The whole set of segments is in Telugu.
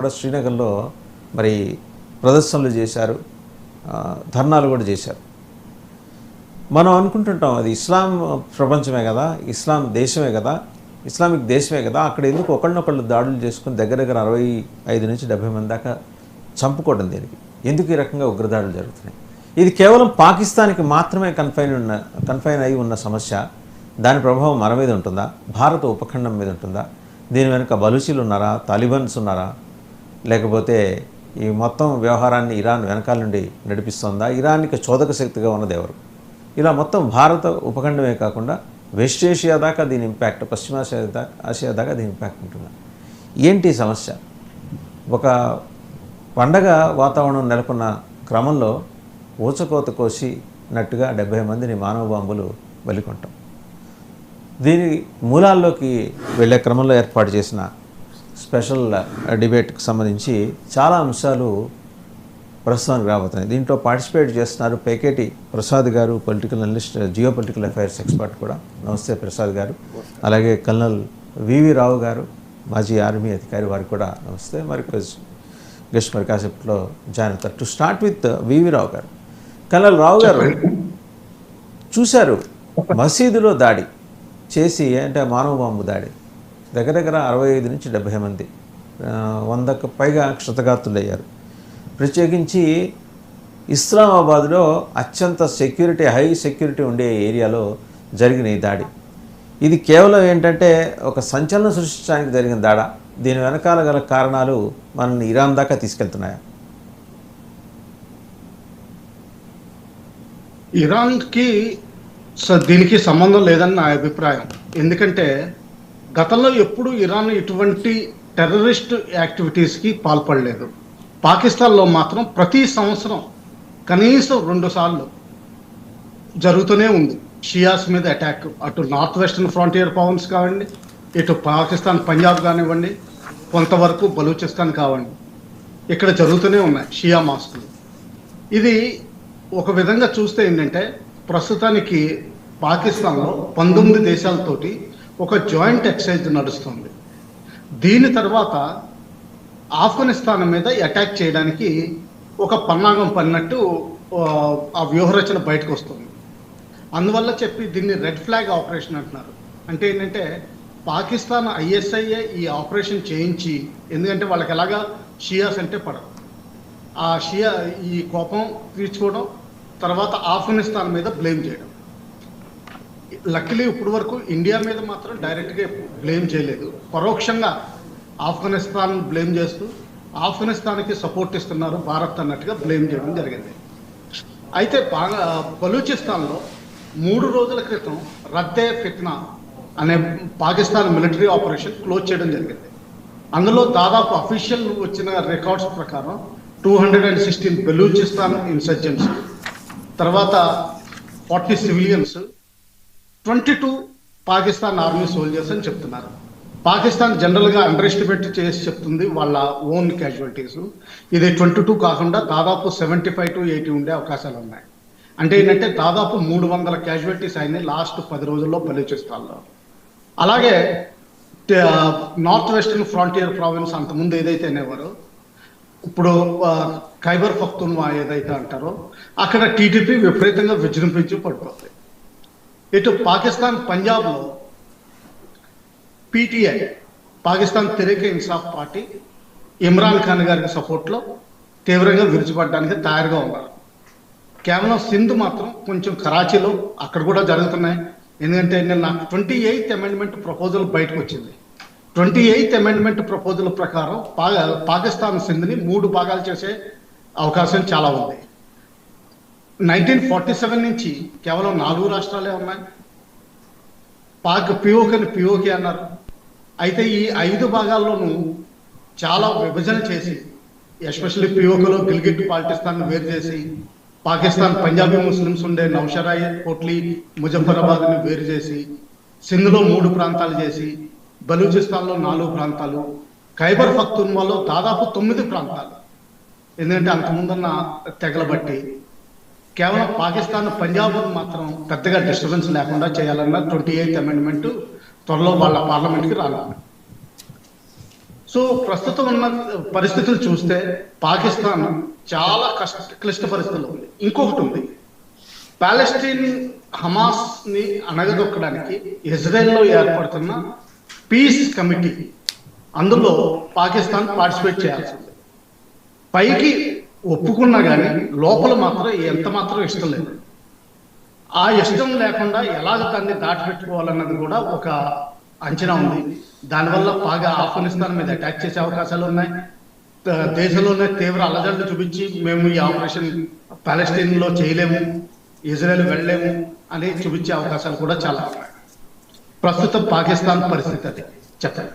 కూడా శ్రీనగర్లో మరి ప్రదర్శనలు చేశారు, ధర్నాలు కూడా చేశారు. మనం అనుకుంటుంటాం అది ఇస్లాం ప్రపంచమే కదా, ఇస్లాం దేశమే కదా, ఇస్లామిక్ దేశమే కదా, అక్కడ ఎందుకు ఒకళ్ళనొకళ్ళు దాడులు చేసుకుని దగ్గర దగ్గర 65 నుంచి 70 మంది దాకా చంపుకోవడం దేనికి? ఎందుకు ఈ రకంగా ఉగ్రదాడులు జరుగుతున్నాయి? ఇది కేవలం పాకిస్తాన్కి మాత్రమే కన్ఫైన్ అయి ఉన్న సమస్య. దాని ప్రభావం మన మీద ఉంటుందా? భారత ఉపఖండం మీద ఉంటుందా? దీని వెనుక బలూచీలు ఉన్నారా, తాలిబాన్స్ ఉన్నారా, లేకపోతే ఈ మొత్తం వ్యవహారాన్ని ఇరాన్ వెనకాల నుండి నడిపిస్తుందా? ఇరాన్కి చోదక శక్తిగా ఉన్నది ఎవరు? ఇలా మొత్తం భారత ఉపఖండమే కాకుండా వెస్ట్ ఏషియా దాకా దీని ఇంపాక్ట్, ఆసియా దాకా దీని ఇంపాక్ట్ ఉంటుందా? ఏంటి సమస్య? ఒక పండగ వాతావరణం నెలకొన్న క్రమంలో ఊచకోత కోసినట్టుగా 70 మందిని మానవ బాంబులు బలికొంటాం. దీని మూలాల్లోకి వెళ్ళే క్రమంలో ఏర్పాటు చేసిన స్పెషల్ డిబేట్కి సంబంధించి చాలా అంశాలు ప్రస్తుతానికి రాబోతున్నాయి. దీంట్లో పార్టిసిపేట్ చేస్తున్నారు పేకేటి ప్రసాద్ గారు, political analyst, geo political affairs expert కూడా. నమస్తే ప్రసాద్ గారు. అలాగే కల్నల్ వివి రావు గారు, మాజీ ఆర్మీ అధికారి, వారికి కూడా నమస్తే. మరి గెస్ట్ మరి కాసేపట్లో జాయిన్ అవుతారు. టు స్టార్ట్ విత్ వివి రావు గారు. కల్నల్ రావు గారు చూశారు మసీదులో దాడి చేసి, అంటే మానవ బాంబు దాడి, దగ్గర దగ్గర 65 నుంచి 70 మంది, 100కు పైగా క్షతగాత్రులయ్యారు. ప్రత్యేకించి ఇస్లామాబాద్లో అత్యంత సెక్యూరిటీ, హై సెక్యూరిటీ ఉండే ఏరియాలో జరిగిన ఈ దాడి, ఇది కేవలం ఏంటంటే ఒక సంచలనం సృష్టించడానికి జరిగిన దాడా? దీని వెనకాల గల కారణాలు మనల్ని ఇరాన్ దాకా తీసుకెళ్తున్నాయా? ఇరాన్కి దీనికి సంబంధం లేదని నా అభిప్రాయం. ఎందుకంటే గతంలో ఎప్పుడు ఇరాన్ ఇటువంటి టెర్రరిస్ట్ యాక్టివిటీస్కి పాల్పడలేదు. పాకిస్తాన్లో మాత్రం ప్రతి సంవత్సరం కనీసం 2 సార్లు జరుగుతూనే ఉంది షియాస్ మీద అటాక్. అటు నార్త్ వెస్టర్న్ ఫ్రాంటియర్ ప్రావిన్స్ కావండి, ఇటు పాకిస్తాన్ పంజాబ్ కానివ్వండి, కొంతవరకు బలూచిస్తాన్ కావండి, ఇక్కడ జరుగుతూనే ఉన్నాయి షియా మాస్కులు. ఇది ఒక విధంగా చూస్తే ఏంటంటే ప్రస్తుతానికి పాకిస్తాన్లో 19 దేశాలతోటి ఒక జాయింట్ ఎక్సైజ్ నడుస్తుంది. దీని తర్వాత ఆఫ్ఘనిస్తాన్ మీద అటాక్ చేయడానికి ఒక పన్నాగం పన్నట్టు ఆ వ్యూహరచన బయటకు వస్తుంది. అందువల్ల చెప్పి దీన్ని రెడ్ ఫ్లాగ్ ఆపరేషన్ అంటున్నారు. అంటే ఏంటంటే పాకిస్తాన్ ఐఎస్ఐఏ ఈ ఆపరేషన్ చేయించి, ఎందుకంటే వాళ్ళకి ఎలాగా షియాస్ అంటే పడదు, ఆ షియా ఈ కోపం తీర్చుకోవడం, తర్వాత ఆఫ్ఘనిస్తాన్ మీద బ్లేమ్ చేయడం. లక్కీలీ ఇప్పుడు వరకు ఇండియా మీద మాత్రం డైరెక్ట్గా బ్లేమ్ చేయలేదు, పరోక్షంగా ఆఫ్ఘనిస్తాన్ బ్లేమ్ చేస్తూ ఆఫ్ఘనిస్తాన్కి సపోర్ట్ ఇస్తున్నారు భారత్ అన్నట్టుగా బ్లేమ్ చేయడం జరిగింది. అయితే బలూచిస్తాన్లో 3 రోజుల క్రితం రద్దే ఫిత్నా అనే పాకిస్తాన్ మిలిటరీ ఆపరేషన్ క్లోజ్ చేయడం జరిగింది. అందులో దాదాపు అఫీషియల్ వచ్చిన రికార్డ్స్ ప్రకారం 216 బలూచిస్తాన్ ఇన్సర్జెంట్స్, తర్వాత 40 సివిలియన్స్, 22 పాకిస్తాన్ ఆర్మీ సోల్జర్స్ అని చెప్తున్నారు. పాకిస్తాన్ జనరల్గా అండర్ ఎస్టిమేట్ చేసి చెప్తుంది వాళ్ళ ఓన్ క్యాజువాలిటీస్. ఇది 22 కాకుండా దాదాపు 75 to 80 ఉండే అవకాశాలు ఉన్నాయి. అంటే ఏంటంటే దాదాపు 300 క్యాజువాలిటీస్ అయినాయి లాస్ట్ 10 రోజుల్లో బలూచిస్తాన్లో. అలాగే నార్త్ వెస్టర్న్ ఫ్రాంటియర్ ప్రావిన్స్ అంతకుముందు ఏదైతే అనేవారో, ఇప్పుడు ఖైబర్ పఖ్తూన్వా ఏదైతే అంటారో, అక్కడ టీడీపీ విపరీతంగా విజృంభించి పడిపోతుంది. ఇటు పాకిస్తాన్ పంజాబ్లో పీటీఐ, పాకిస్తాన్ తెహ్రీక్ ఇన్సాఫ్ పార్టీ, ఇమ్రాన్ ఖాన్ గారికి సపోర్ట్లో తీవ్రంగా విరుచుపడడానికి తయారుగా ఉన్నారు. కేవలం సింధ్ మాత్రం కొంచెం కరాచీలో అక్కడ కూడా జరుగుతున్నాయి. ఎందుకంటే నిన్న 28th అమెండ్మెంట్ ప్రపోజల్ బయటకు వచ్చింది. 28th అమెండ్మెంట్ ప్రపోజల్ ప్రకారం పాకిస్తాన్ సింధ్ని 3 భాగాలు చేసే అవకాశం చాలా ఉంది. 1947 నుంచి కేవలం 4 రాష్ట్రాలే ఉన్నాయి. పిఓకే అన్నారు. అయితే ఈ 5 భాగాల్లోనూ చాలా విభజన చేసి, ఎస్పెషల్లీ పిఓకేలో గిల్గిట్ బాల్టిస్తాన్ వేరు చేసి, పాకిస్తాన్ పంజాబీ ముస్లిమ్స్ ఉండే నౌషరాయ్, కోట్లీ, ముజఫరాబాద్ని వేరు చేసి, సింధ్లో 3 ప్రాంతాలు చేసి, బలూచిస్తాన్లో 4 ప్రాంతాలు, ఖైబర్ పఖ్తూన్వాలో దాదాపు 9 ప్రాంతాలు. ఎందుకంటే అంతకుముందున్న తెగల బట్టి కేవలం పాకిస్తాన్ పంజాబ్ మాత్రం పెద్దగా డిస్టర్బెన్స్ లేకుండా చేయాలన్న 28th అమెండ్మెంట్ త్వరలో వాళ్ళ పార్లమెంట్కి రావాలి. సో ప్రస్తుతం ఉన్న పరిస్థితులు చూస్తే పాకిస్తాన్ చాలా క్లిష్ట పరిస్థితుల్లో ఉంది. ఇంకొకటి ఉంది, పాలెస్టైన్ హమాస్ ని అణగదొక్కడానికి ఇజ్రాయెల్లో ఏర్పడుతున్న పీస్ కమిటీ, అందులో పాకిస్తాన్ పార్టిసిపేట్ చేయాల్సింది. పైకి ఒప్పుకున్నా కానీ లోపల మాత్రం ఎంత మాత్రం ఇష్టం లేదు. ఆ ఇష్టం లేకుండా ఎలాగ దాన్ని దాటిపెట్టుకోవాలన్నది కూడా ఒక అంచనా ఉంది. దానివల్ల బాగా ఆఫ్ఘనిస్తాన్ మీద అటాక్ చేసే అవకాశాలు ఉన్నాయి. దేశంలోనే తీవ్ర అలజడులు చూపించి మేము ఈ ఆపరేషన్ పాలెస్టైన్ లో చేయలేము, ఇజ్రాయెల్ వెళ్ళలేము అని చూపించే అవకాశాలు కూడా చాలా ఉన్నాయి. ప్రస్తుతం పాకిస్తాన్ పరిస్థితి అది. చెప్పండి.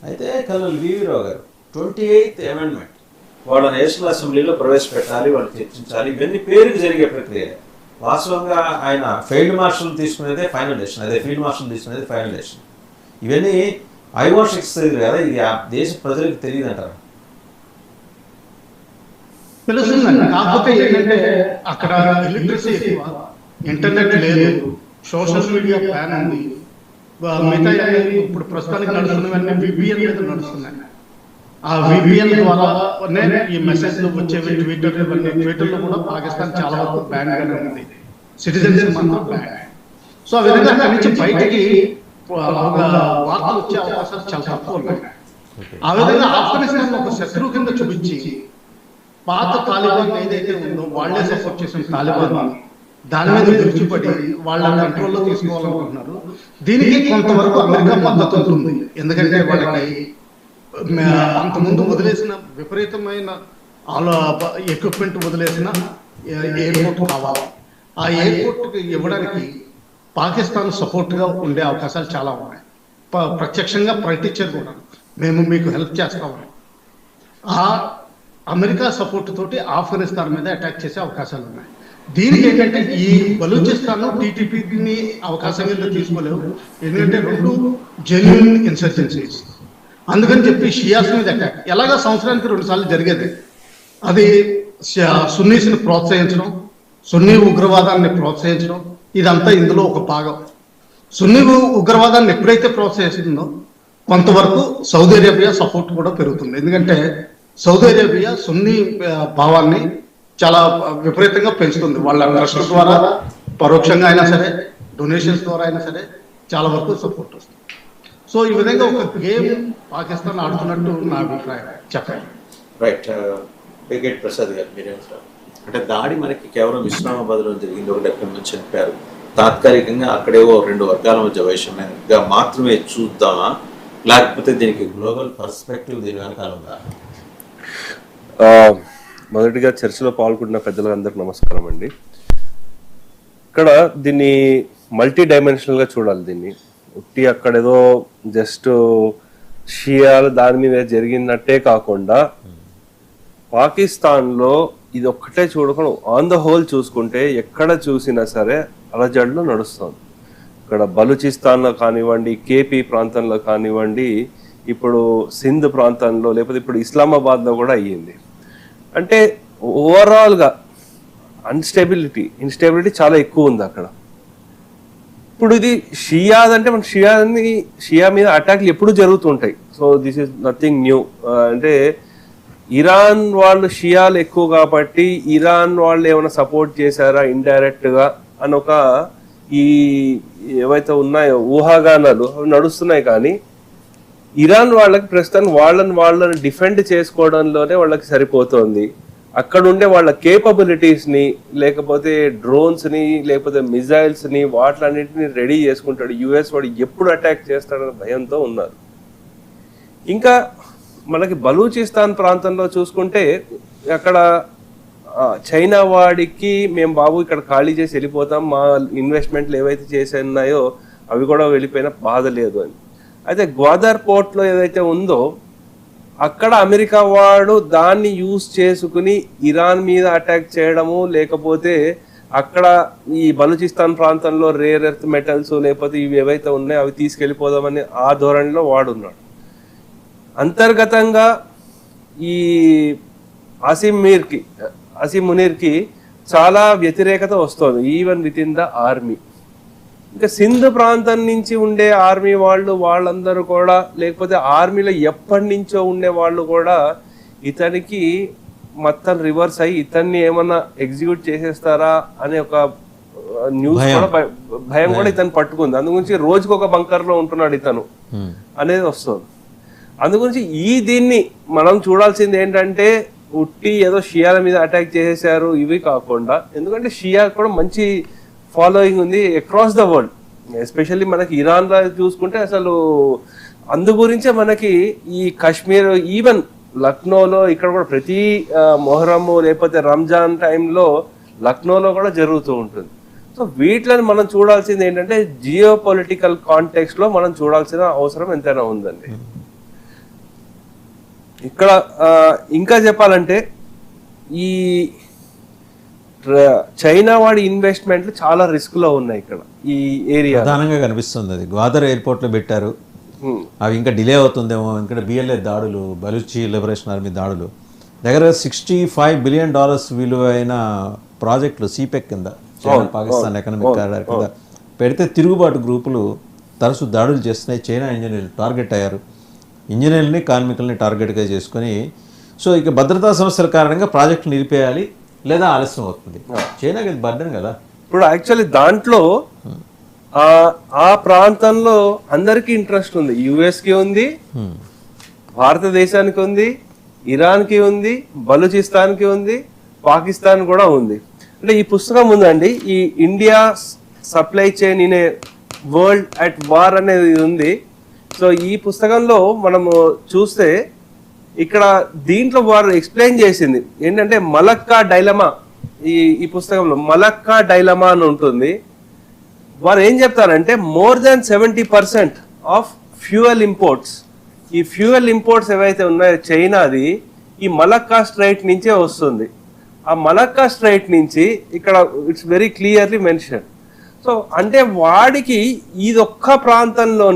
అయితే కల్నల్ వివిరావు గారు, 28th అమెండ్మెంట్ వాళ్ళ నేషనల్ అసెంబ్లీలో ప్రవేశపెట్టాలి, వాళ్ళు చర్చించాలి, ఇవన్నీ పేరుకు జరిగే ప్రక్రియ. వాస్తవంగా ఆయన ఫీల్డ్ మార్షల్ తీసుకునేదే ఫైనల్ డెసిషన్, అదే ఫీల్డ్ మార్షల్ తీసుకునేది ఫైనల్ డెసిషన్. ఇవన్నీ ఐవాష్ తెలియదు కదా, ఇది ఆ దేశ ప్రజలకు తెలియదు అంటారు. తెలుస్తుందండి, కాకపోతే ఏంటంటే అక్కడ ఇలిటరసీ ఎక్కువ, ఇంటర్నెట్ లేదు, సోషల్ మీడియా ప్లాన్ ఉంది. మిగతా ఇప్పుడు ప్రస్తుతానికి నడుస్తున్నవన్నీ VPN మీద నడుస్తున్నాయి. ఆ VPN ద్వారా ఈ మెసేజ్లు వచ్చేవి ట్విట్టర్లో కూడా పాకిస్తాన్ చాలా వరకు బ్యాన్ గానే ఉంది. సిటిజన్స్ మాత్రం బ్యాన్. సో ఆ విధంగా అక్కడి నుంచి బయటికి వార్తలు వచ్చే అవకాశాలు చాలా తక్కువ ఉన్నాయి. ఆ విధంగా ఆఫ్ఘనిస్తాన్ ఒక శత్రువు కింద చూపించి పాత తాలిబాన్ ఏదైతే ఉందో వాళ్లే సపోర్ట్ చేసిన తాలిబాన్ దాని మీద విరుచుపడి వాళ్ళ కంట్రోల్లో తీసుకోవాలనుకుంటున్నారు. దీనికి కొంతవరకు అమెరికా మద్దతు ఉంటుంది. ఎందుకంటే వాళ్ళకి అంతకుముందు వదిలేసిన విపరీతమైన ఎక్విప్మెంట్ వదిలేసిన ఎయిర్పోర్ట్ కావాలి. ఆ ఎయిర్పోర్ట్ ఇవ్వడానికి పాకిస్తాన్ సపోర్ట్గా ఉండే అవకాశాలు చాలా ఉన్నాయి. ప్రత్యక్షంగా ప్రకటించారు కూడా, మేము మీకు హెల్ప్ చేస్తామని. ఆ అమెరికా సపోర్ట్ తోటి ఆఫ్ఘనిస్తాన్ మీద అటాక్ చేసే అవకాశాలు ఉన్నాయి. దీనికి ఏంటంటే ఈ బలూచిస్తాన్ TTPని అవకాశం కింద తీసుకోలేవు. ఎందుకంటే రెండు జెన్యూన్ ఇన్సర్జెన్సీస్. అందుకని చెప్పి షియాస్ మీద అటాక్ ఎలాగా సంవత్సరానికి 2 సార్లు జరిగేది. అది సున్నీస్ని ప్రోత్సహించడం, సున్నీ ఉగ్రవాదాన్ని ప్రోత్సహించడం, ఇదంతా ఇందులో ఒక భాగం. సున్నీ ఉగ్రవాదాన్ని ఎప్పుడైతే ప్రోత్సహిస్తుందో కొంతవరకు సౌదీ అరేబియా సపోర్ట్ కూడా పెరుగుతుంది. ఎందుకంటే సౌదీ అరేబియా సున్నీ భావాన్ని చాలా విపరీతంగా పెంచుతుంది. వాళ్ళ ట్రస్ట్ ద్వారా పరోక్షంగా అయినా సరే, డొనేషన్స్ ద్వారా అయినా సరే చాలా వరకు సపోర్ట్ వస్తుంది. సో ఈ విధంగా ఒక గేమ్ పాకిస్తాన్ ఆడుతున్నట్టు నా అభిప్రాయం. చెప్పండి. రైట్. పేగేట్ ప్రసాద్ గారు మీరేమంటారు? అంటే దాడి మనకి కేవలం ఇస్లామాబాద్లో జరిగింది, ఒకటి ఎక్కడి నుంచి చనిపోయారు, తాత్కాలికంగా అక్కడేవో 2 వర్గాల మధ్య వైషమ్యంగా మాత్రమే చూద్దామా, లేకపోతే దీనికి గ్లోబల్ పర్స్పెక్టివ్ దీని వెనకాల ఉందా? మొదటిగా చర్చలో పాల్గొన్న పెద్దలందరికీ నమస్కారం అండి. ఇక్కడ దీన్ని మల్టీ డైమెన్షనల్గా చూడాలి. దీన్ని ఉట్టి అక్కడేదో జస్ట్ షియాలు దాని మీద జరిగినట్టే కాకుండా పాకిస్తాన్లో ఇది ఒక్కటే చూడకుండా ఆన్ ద హోల్ చూసుకుంటే ఎక్కడ చూసినా సరే అలజడులు నడుస్తుంది. ఇక్కడ బలూచిస్తాన్లో కానివ్వండి, KP ప్రాంతంలో కానివ్వండి, ఇప్పుడు సింధ్ ప్రాంతంలో, లేకపోతే ఇప్పుడు ఇస్లామాబాద్లో కూడా అయ్యింది. అంటే ఓవరాల్గా ఇన్స్టెబిలిటీ చాలా ఎక్కువ ఉంది అక్కడ. ఇప్పుడు ఇది షియాద్ అంటే మన షియా మీద అటాక్లు ఎప్పుడు జరుగుతుంటాయి. So this is nothing new. అంటే ఇరాన్ వాళ్ళు షియాలు ఎక్కువ కాబట్టి ఇరాన్ వాళ్ళు ఏమైనా సపోర్ట్ చేశారా ఇండైరెక్ట్గా అని ఒక ఈ ఏవైతే ఉన్నాయో ఊహాగానాలు అవి నడుస్తున్నాయి. కానీ ఇరాన్ వాళ్ళకి ప్రస్తుతం వాళ్ళని డిఫెండ్ చేసుకోవడంలోనే వాళ్ళకి సరిపోతుంది. అక్కడ ఉండే వాళ్ళ కేపబిలిటీస్ని, లేకపోతే డ్రోన్స్ని, లేకపోతే మిజైల్స్ని, వాటిలన్నింటినీ రెడీ చేసుకుంటాడు. US వాడు ఎప్పుడు అటాక్ చేస్తాడన్న భయంతో ఉన్నారు. ఇంకా మనకి బలూచిస్తాన్ ప్రాంతంలో చూసుకుంటే అక్కడ చైనా వాడికి మేము బాబు ఇక్కడ ఖాళీ చేసి వెళ్ళిపోతాం, మా ఇన్వెస్ట్మెంట్లు ఏవైతే చేసి ఉన్నాయో అవి కూడా వెళ్ళిపోయినా బాధ లేదు అని. అయితే గ్వాదర్ పోర్ట్లో ఏదైతే ఉందో అక్కడ అమెరికా వాడు దాన్ని యూజ్ చేసుకుని ఇరాన్ మీద అటాక్ చేయడము, లేకపోతే అక్కడ ఈ బలూచిస్తాన్ ప్రాంతంలో రేర్ ఎర్త్ మెటల్స్ లేకపోతే ఇవి ఏవైతే ఉన్నాయో అవి తీసుకెళ్ళిపోదామని ఆ ధోరణిలో వాడున్నాడు. అంతర్గతంగా ఈ అసీం మునీర్కి చాలా వ్యతిరేకత వస్తుంది, even with in the army. ఇంకా సింధ్ ప్రాంతం నుంచి ఉండే ఆర్మీ వాళ్ళందరూ కూడా, లేకపోతే ఆర్మీలో ఎప్పటి నుంచో ఉండే వాళ్ళు కూడా ఇతనికి మొత్తం రివర్స్ అయ్యి ఇతన్ని ఏమన్నా ఎగ్జిక్యూట్ చేసేస్తారా అనే ఒక న్యూస్ కూడా భయం కూడా ఇతను పట్టుకుంది. అందుగురించి రోజుకి ఒక బంకర్ లో ఉంటున్నాడు ఇతను అనేది వస్తుంది. అందుగురించి దీన్ని మనం చూడాల్సింది ఏంటంటే ఉట్టి ఏదో షియాల మీద అటాక్ చేసేసారు ఇవి కాకుండా, ఎందుకంటే షియా కూడా మంచి ఫాలోయింగ్ ఉంది అక్రాస్ ద వరల్డ్, ఎస్పెషల్లీ మనకి ఇరాన్ లో చూసుకుంటే అసలు అందు గురించే మనకి ఈ కాశ్మీర్, ఈవెన్ లక్నోలో ఇక్కడ కూడా ప్రతి మొహరము లేకపోతే రంజాన్ టైంలో లక్నోలో కూడా జరుగుతూ ఉంటుంది. సో వీటిని మనం చూడాల్సింది ఏంటంటే జియో పొలిటికల్ కాంటెక్స్ట్ లో మనం చూడాల్సిన అవసరం ఎంతైనా ఉందండి. ఇక్కడ ఇంకా చెప్పాలంటే ఈ చైనా వాడి ఇన్వెస్ట్మెంట్లు చాలా రిస్క్ లో ఉన్నాయి ఇక్కడ ఈ ఏరియా. ప్రధానంగా కనిపిస్తుంది అది గ్వాదర్ ఎయిర్పోర్ట్ లో పెట్టారు, అవి ఇంకా డిలే అవుతుందేమో. ఎందుకంటే బిఎల్ఏ దాడులు, బలూచి లిబరేషన్ ఆర్మీ దాడులు, దగ్గర $65 బిలియన్ విలువైన ప్రాజెక్టులు సిపెక్ కింద, పాకిస్తాన్ ఎకనామిక్ కారిడార్ కింద పెడితే తిరుగుబాటు గ్రూపులు తరచు దాడులు చేస్తున్నాయి. చైనా ఇంజనీర్లు టార్గెట్ అయ్యారు, ఇంజనీర్ని కార్మికుల్ని టార్గెట్గా చేసుకొని. సో ఇక భద్రతా సమస్యల కారణంగా ప్రాజెక్టులు నిలిపేయాలి లేదా ఆలస్యం అవుతుంది. చైనాకి ఇది బర్డెన్ కదా. ఇప్పుడు యాక్చువల్లీ దాంట్లో ఆ ప్రాంతంలో అందరికీ ఇంట్రెస్ట్ ఉంది. యుఎస్కి ఉంది, భారతదేశానికి ఉంది, ఇరాన్కి ఉంది, బలూచిస్తాన్కి ఉంది, పాకిస్తాన్ కూడా ఉంది. అంటే ఈ పుస్తకం ఉందండి, ఈ India supply chain in a world at war అనేది ఉంది. సో ఈ పుస్తకంలో మనము చూస్తే ఇక్కడ దీంట్లో వారు ఎక్స్ప్లెయిన్ చేసింది ఏంటంటే మలక్కా డైలమా, ఈ పుస్తకంలో మలక్కా డైలమా అని ఉంటుంది. వారు ఏం చెప్తారంటే more than 70% of fuel imports, ఈ ఫ్యూయల్ ఇంపోర్ట్స్ ఏవైతే ఉన్నాయో చైనాది ఈ మలక్కా స్ట్రైట్ నుంచే వస్తుంది. ఆ మలక్కా స్ట్రైట్ నుంచి ఇక్కడ it's very clearly mention. So అంటే వాడికి ఇదొక్క ప్రాంతంలో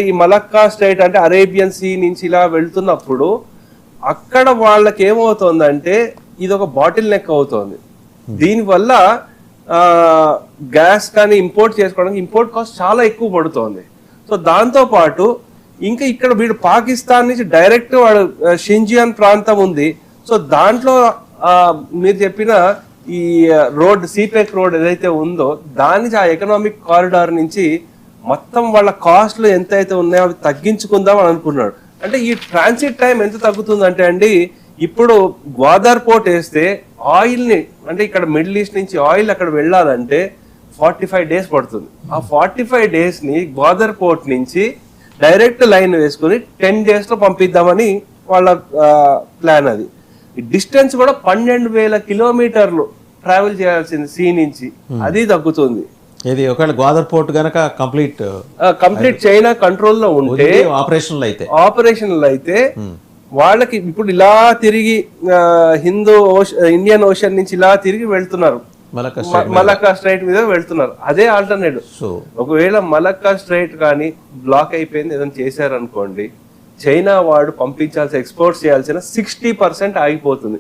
ఈ మలక్కా స్ట్రైట్ అంటే అరేబియన్ సీ నుంచి ఇలా వెళ్తున్నప్పుడు అక్కడ వాళ్ళకి ఏమవుతుందంటే ఇది ఒక బాటిల్ నెక్ అవుతుంది. దీనివల్ల గ్యాస్ కానీ ఇంపోర్ట్ చేసుకోవడానికి ఇంపోర్ట్ కాస్ట్ చాలా ఎక్కువ పడుతుంది. సో దాంతో పాటు ఇంకా ఇక్కడ వీడు పాకిస్తాన్ నుంచి డైరెక్ట్ వాడు షింజియాన్ ప్రాంతం ఉంది. సో దాంట్లో మీరు చెప్పిన ఈ రోడ్ సిపెక్ రోడ్ ఏదైతే ఉందో దాని ఆ ఎకనామిక్ కారిడార్ నుంచి మొత్తం వాళ్ళ కాస్ట్లు ఎంత అయితే ఉన్నాయో అవి తగ్గించుకుందాం అని అనుకున్నాడు. అంటే ఈ ట్రాన్సిట్ టైం ఎంత తగ్గుతుందంటే అండి, ఇప్పుడు గ్వాదర్ పోర్ట్ వేస్తే ఆయిల్ ని, అంటే ఇక్కడ మిడిల్ ఈస్ట్ నుంచి ఆయిల్ అక్కడ వెళ్ళాలంటే 45 days పడుతుంది. ఆ 45 days ని గ్వాదర్ పోర్ట్ నుంచి డైరెక్ట్ లైన్ వేసుకుని 10 days లో పంపిద్దామని వాళ్ళ ప్లాన్. అది డిస్టెన్స్ కూడా 12,000 కిలోమీటర్లు ట్రావెల్ చేయాల్సింది సీ నుంచి, అది తగ్గుతుంది. ఇది ఒకవేళ గ్వాదర్ పోర్ట్ గనక కంప్లీట్ చైనా కంట్రోల్ లో ఉంటే, ఆపరేషనల్ అయితే వాళ్ళకి ఇప్పుడు ఇలా తిరిగి ఇండియన్ ఓషన్ నుంచి ఇలా తిరిగి వెళ్తున్నారు, మలక్కా స్ట్రైట్ మీద వెళ్తున్నారు. అదే ఆల్టర్నేటివ్. ఒకవేళ మలక్కా స్ట్రైట్ కానీ బ్లాక్ అయిపోయింది ఏదైనా చేశారనుకోండి, చైనా వాడు పంపించాల్సిన ఎక్స్పోర్ట్ చేయాల్సిన 60% ఆగిపోతుంది,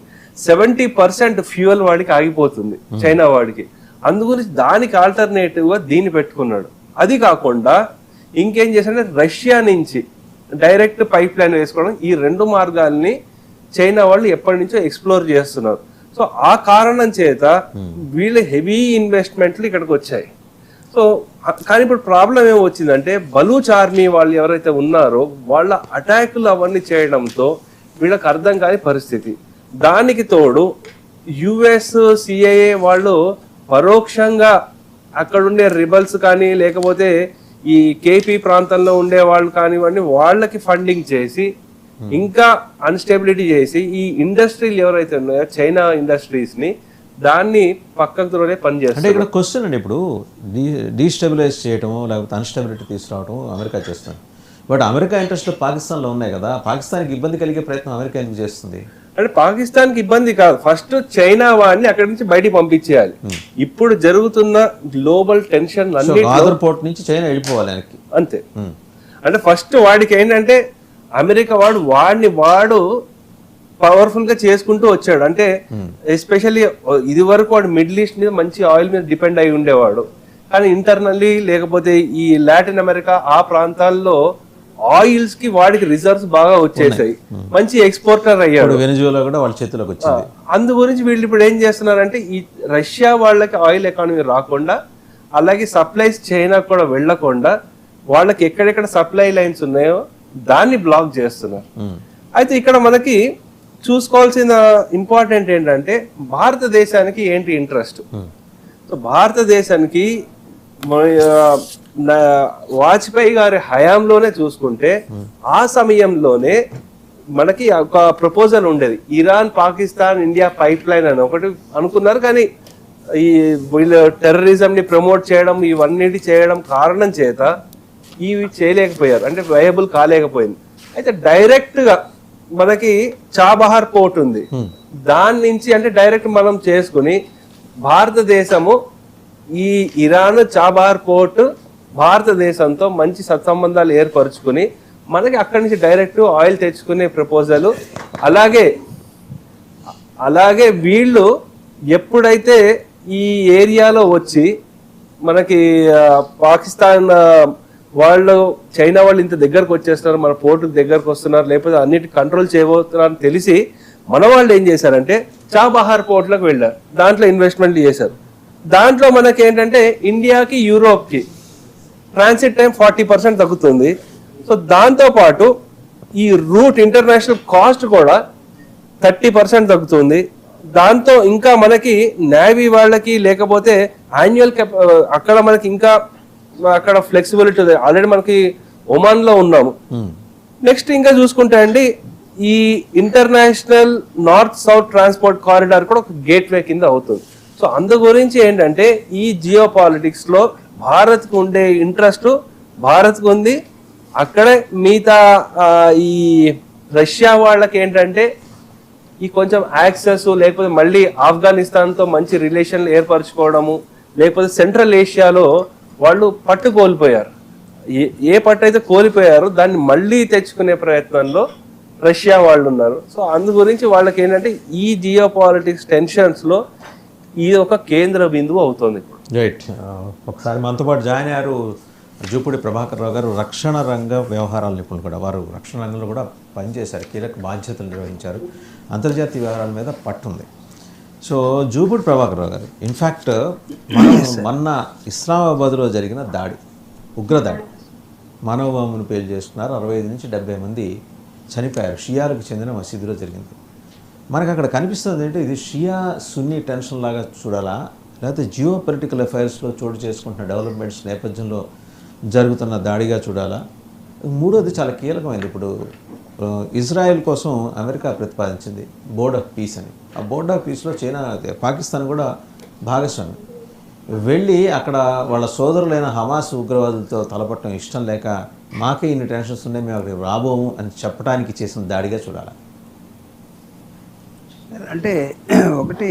70% ఫ్యూయల్ వాడికి ఆగిపోతుంది చైనా వాడికి. అందుగురించి దానికి ఆల్టర్నేటివ్ గా దీన్ని పెట్టుకున్నాడు. అది కాకుండా ఇంకేం చేశాడంటే రష్యా నుంచి డైరెక్ట్ పైప్ లైన్ వేసుకోవడం, ఈ 2 మార్గాల్ని చైనా వాళ్ళు ఎప్పటి నుంచో ఎక్స్ప్లోర్ చేస్తున్నారు. సో ఆ కారణం చేత వీళ్ళు హెవీ ఇన్వెస్ట్మెంట్లు ఇక్కడికి వచ్చాయి. సో కానీ ఇప్పుడు ప్రాబ్లం ఏమొచ్చిందంటే బలూచ్ ఆర్మీ వాళ్ళు ఎవరైతే ఉన్నారో వాళ్ళ అటాకులు అవన్నీ చేయడంతో వీళ్ళకి అర్థం కాని పరిస్థితి. దానికి తోడు యుఎస్ సిఐఏ వాళ్ళు పరోక్షంగా అక్కడుండే రిబల్స్ కానీ లేకపోతే ఈ కేపీ ప్రాంతంలో ఉండే వాళ్ళు కానివ్వండి వాళ్ళకి ఫండింగ్ చేసి ఇంకా అన్స్టెబిలిటీ చేసి ఈ ఇండస్ట్రీలు ఎవరైతే ఉన్నాయో చైనా ఇండస్ట్రీస్ ని దాన్ని పక్కకునే పనిచేస్తారు. అంటే ఇక్కడ క్వశ్చన్ అండి, ఇప్పుడు డీస్టెబిలైజ్ చేయటము లేకపోతే అన్స్టెబిలిటీ తీసుకురావటం అమెరికా చేస్తుంది. బట్ అమెరికా ఇంట్రెస్ట్లు పాకిస్తాన్లో ఉన్నాయి కదా, పాకిస్తాన్కి ఇబ్బంది కలిగే ప్రయత్నం అమెరికా ఎందుకు చేస్తుంది? అంటే పాకిస్తాన్కి ఇబ్బంది కాదు, ఫస్ట్ చైనా వాడిని అక్కడి నుంచి బయటికి పంపించేయాలి. ఇప్పుడు జరుగుతున్న గ్లోబల్ టెన్షన్ గ్వాదర్ పోర్ట్ నుంచి చైనా వెళ్ళిపోవాలి వెనక్కి, అంతే. అంటే ఫస్ట్ వాడికి ఏంటంటే అమెరికా వాడు పవర్ఫుల్ గా చేసుకుంటూ వచ్చాడు. అంటే ఎస్పెషల్లీ ఇది వరకు వాడు మిడిల్ ఈస్ట్ మీద మంచి ఆయిల్ మీద డిపెండ్ అయి ఉండేవాడు. కానీ ఇంటర్నల్లీ లేకపోతే ఈ లాటిన్ అమెరికా ఆ ప్రాంతాల్లో ఆయిల్స్ కి వాడికి రిజర్వ్స్ బాగా వచ్చేసాయి, మంచి ఎక్స్పోర్టర్ అయ్యాడు. ఇప్పుడు వెనిజులా కూడా వాళ్ళ చేతిలోకి వచ్చింది. అందు గురించి వీళ్ళు ఇప్పుడు ఏం చేస్తున్నారంటే ఈ రష్యా వాళ్ళకి ఆయిల్ ఎకానమీ రాకుండా, అలాగే సప్లైస్ చైనా కూడా వెళ్ళకుండా వాళ్ళకి ఎక్కడెక్కడ సప్లై లైన్స్ ఉన్నాయో దాన్ని బ్లాక్ చేస్తున్నారు. అయితే ఇక్కడ మనకి చూసుకోవాల్సిన ఇంపార్టెంట్ ఏంటంటే భారతదేశానికి ఏంటి ఇంట్రెస్ట్. సో భారతదేశానికి వాజ్పేయి గారి హయాంలోనే చూసుకుంటే ఆ సమయంలోనే మనకి ఒక ప్రపోజల్ ఉండేది, Iran Pakistan India pipe line అని ఒకటి అనుకున్నారు. కానీ ఈ వీళ్ళు టెర్రరిజం ని ప్రమోట్ చేయడం ఇవన్నిటి చేయడం కారణం చేత ఇవి చేయలేకపోయారు, అంటే వయబుల్ కాలేకపోయింది. అయితే డైరెక్ట్ గా మనకి చాబహార్ పోర్ట్ ఉంది, దాని నుంచి అంటే డైరెక్ట్ మనం చేసుకుని భారతదేశము ఈ ఇరాన్ చాబహార్ పోర్ట్ భారతదేశంతో మంచి సత్సంబంధాలు ఏర్పరచుకుని మనకి అక్కడి నుంచి డైరెక్ట్ ఆయిల్ తెచ్చుకునే ప్రపోజల్. అలాగే వీళ్ళు ఎప్పుడైతే ఈ ఏరియాలో వచ్చి మనకి పాకిస్తాన్ వాళ్ళు చైనా వాళ్ళు ఇంత దగ్గరకు వచ్చేస్తున్నారు, మన పోర్టు దగ్గరకు వస్తున్నారు, లేకపోతే అన్నిటి కంట్రోల్ చేయబోతున్నారని తెలిసి మన వాళ్ళు ఏం చేశారంటే చాబహార్ పోర్ట్లకు వెళ్ళారు, దాంట్లో ఇన్వెస్ట్మెంట్ చేశారు. దాంట్లో మనకి ఏంటంటే ఇండియాకి యూరోప్కి ట్రాన్సిట్ టైం 40% తగ్గుతుంది. సో దాంతో పాటు ఈ రూట్ ఇంటర్నేషనల్ కాస్ట్ కూడా 30% తగ్గుతుంది. దాంతో ఇంకా మనకి నేవీ వాళ్ళకి లేకపోతే యాన్యువల్ అక్కడ మనకి ఇంకా అక్కడ ఫ్లెక్సిబిలిటీ ఉంది. ఆల్రెడీ మనకి ఒమాన్ లో ఉన్నాము. నెక్స్ట్ ఇంకా చూసుకుంటే అండి ఈ international north south transport corridor కూడా ఒక గేట్ వే కింద అవుతుంది. సో అందు గురించి ఏంటంటే ఈ జియో పాలిటిక్స్ లో భారత్ కు ఉండే ఇంట్రెస్ట్ భారత్ కు ఉంది. అక్కడే మిగతా ఈ రష్యా వాళ్ళకి ఏంటంటే ఈ కొంచెం యాక్సెస్ లేకపోతే మళ్ళీ ఆఫ్ఘనిస్తాన్ తో మంచి రిలేషన్లు ఏర్పరచుకోవడము, లేకపోతే సెంట్రల్ ఏషియాలో వాళ్ళు పట్టు కోల్పోయారు. ఏ పట్టు అయితే కోల్పోయారో దాన్ని మళ్ళీ తెచ్చుకునే ప్రయత్నంలో రష్యా వాళ్ళు ఉన్నారు. సో అందు గురించి వాళ్ళకి ఏంటంటే ఈ జియో పాలిటిక్స్ టెన్షన్స్ లో ఇది ఒక కేంద్ర బిందువు అవుతుంది. రైట్. ఒకసారి మనతో పాటు జాయిన్ అయ్యారు జూపూడి ప్రభాకర్ రావు గారు, రక్షణ రంగ వ్యవహారాల నిపుణులు కూడా. వారు రక్షణ రంగంలో కూడా పనిచేశారు, కీలక బాధ్యతలు నిర్వహించారు, అంతర్జాతీయ వ్యవహారాల మీద పట్టుంది. సో జూపూడి ప్రభాకర్ రావు గారు, ఇన్ఫ్యాక్ట్ మొన్న ఇస్లామాబాద్లో జరిగిన దాడి, ఉగ్రదాడి, మానవబాంబును పేలు చేస్తున్నారు, 65 నుంచి 70 మంది చనిపోయారు, షియాలకు చెందిన మసీదులో జరిగింది. మనకు అక్కడ కనిపిస్తుంది ఏంటంటే ఇది షియా సున్నీ టెన్షన్ లాగా చూడాలా, లేకపోతే జియో పొలిటికల్ అఫైర్స్లో చోటు చేసుకుంటున్న డెవలప్మెంట్స్ నేపథ్యంలో జరుగుతున్న దాడిగా చూడాలా. మూడోది చాలా కీలకమైంది. ఇప్పుడు ఇజ్రాయెల్ కోసం అమెరికా ప్రతిపాదించింది బోర్డ్ ఆఫ్ పీస్ అని. ఆ బోర్డ్ ఆఫ్ పీస్లో చైనా, పాకిస్తాన్ కూడా భాగస్వామి. వెళ్ళి అక్కడ వాళ్ళ సోదరులైన హమాస్ ఉగ్రవాదులతో తలపట్టడం ఇష్టం లేక మాకే ఇన్ని టెన్షన్స్ ఉన్నాయి, మేము అక్కడికి రాబోము అని చెప్పడానికి చేసిన దాడిగా చూడాలి. అంటే ఒకటి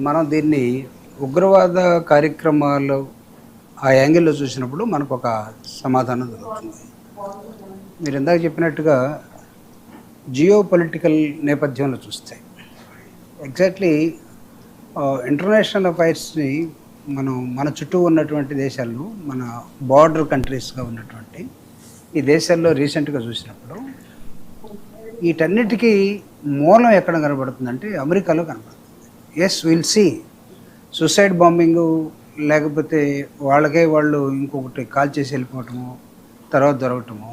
మనం దీన్ని ఉగ్రవాద కార్యక్రమాలు ఆ యాంగిల్లో చూసినప్పుడు మనకు ఒక సమాధానం దొరుకుతుంది. మీరు ఇందాక చెప్పినట్టుగా జియో పొలిటికల్ నేపథ్యంలో చూస్తే ఎగ్జాక్ట్లీ ఇంటర్నేషనల్ అఫైర్స్ని మన చుట్టూ ఉన్నటువంటి దేశాల్లో, మన బార్డర్ కంట్రీస్గా ఉన్నటువంటి ఈ దేశాల్లో రీసెంట్గా చూసినప్పుడు వీటన్నిటికీ మూలం ఎక్కడ కనబడుతుందంటే అమెరికాలో కనబడుతుంది. ఎస్, విల్ సీ సూసైడ్ బాంబింగు, లేకపోతే వాళ్ళు ఇంకొకటి కాల్ చేసి వెళ్ళిపోవటము, తర్వాత దొరకటము,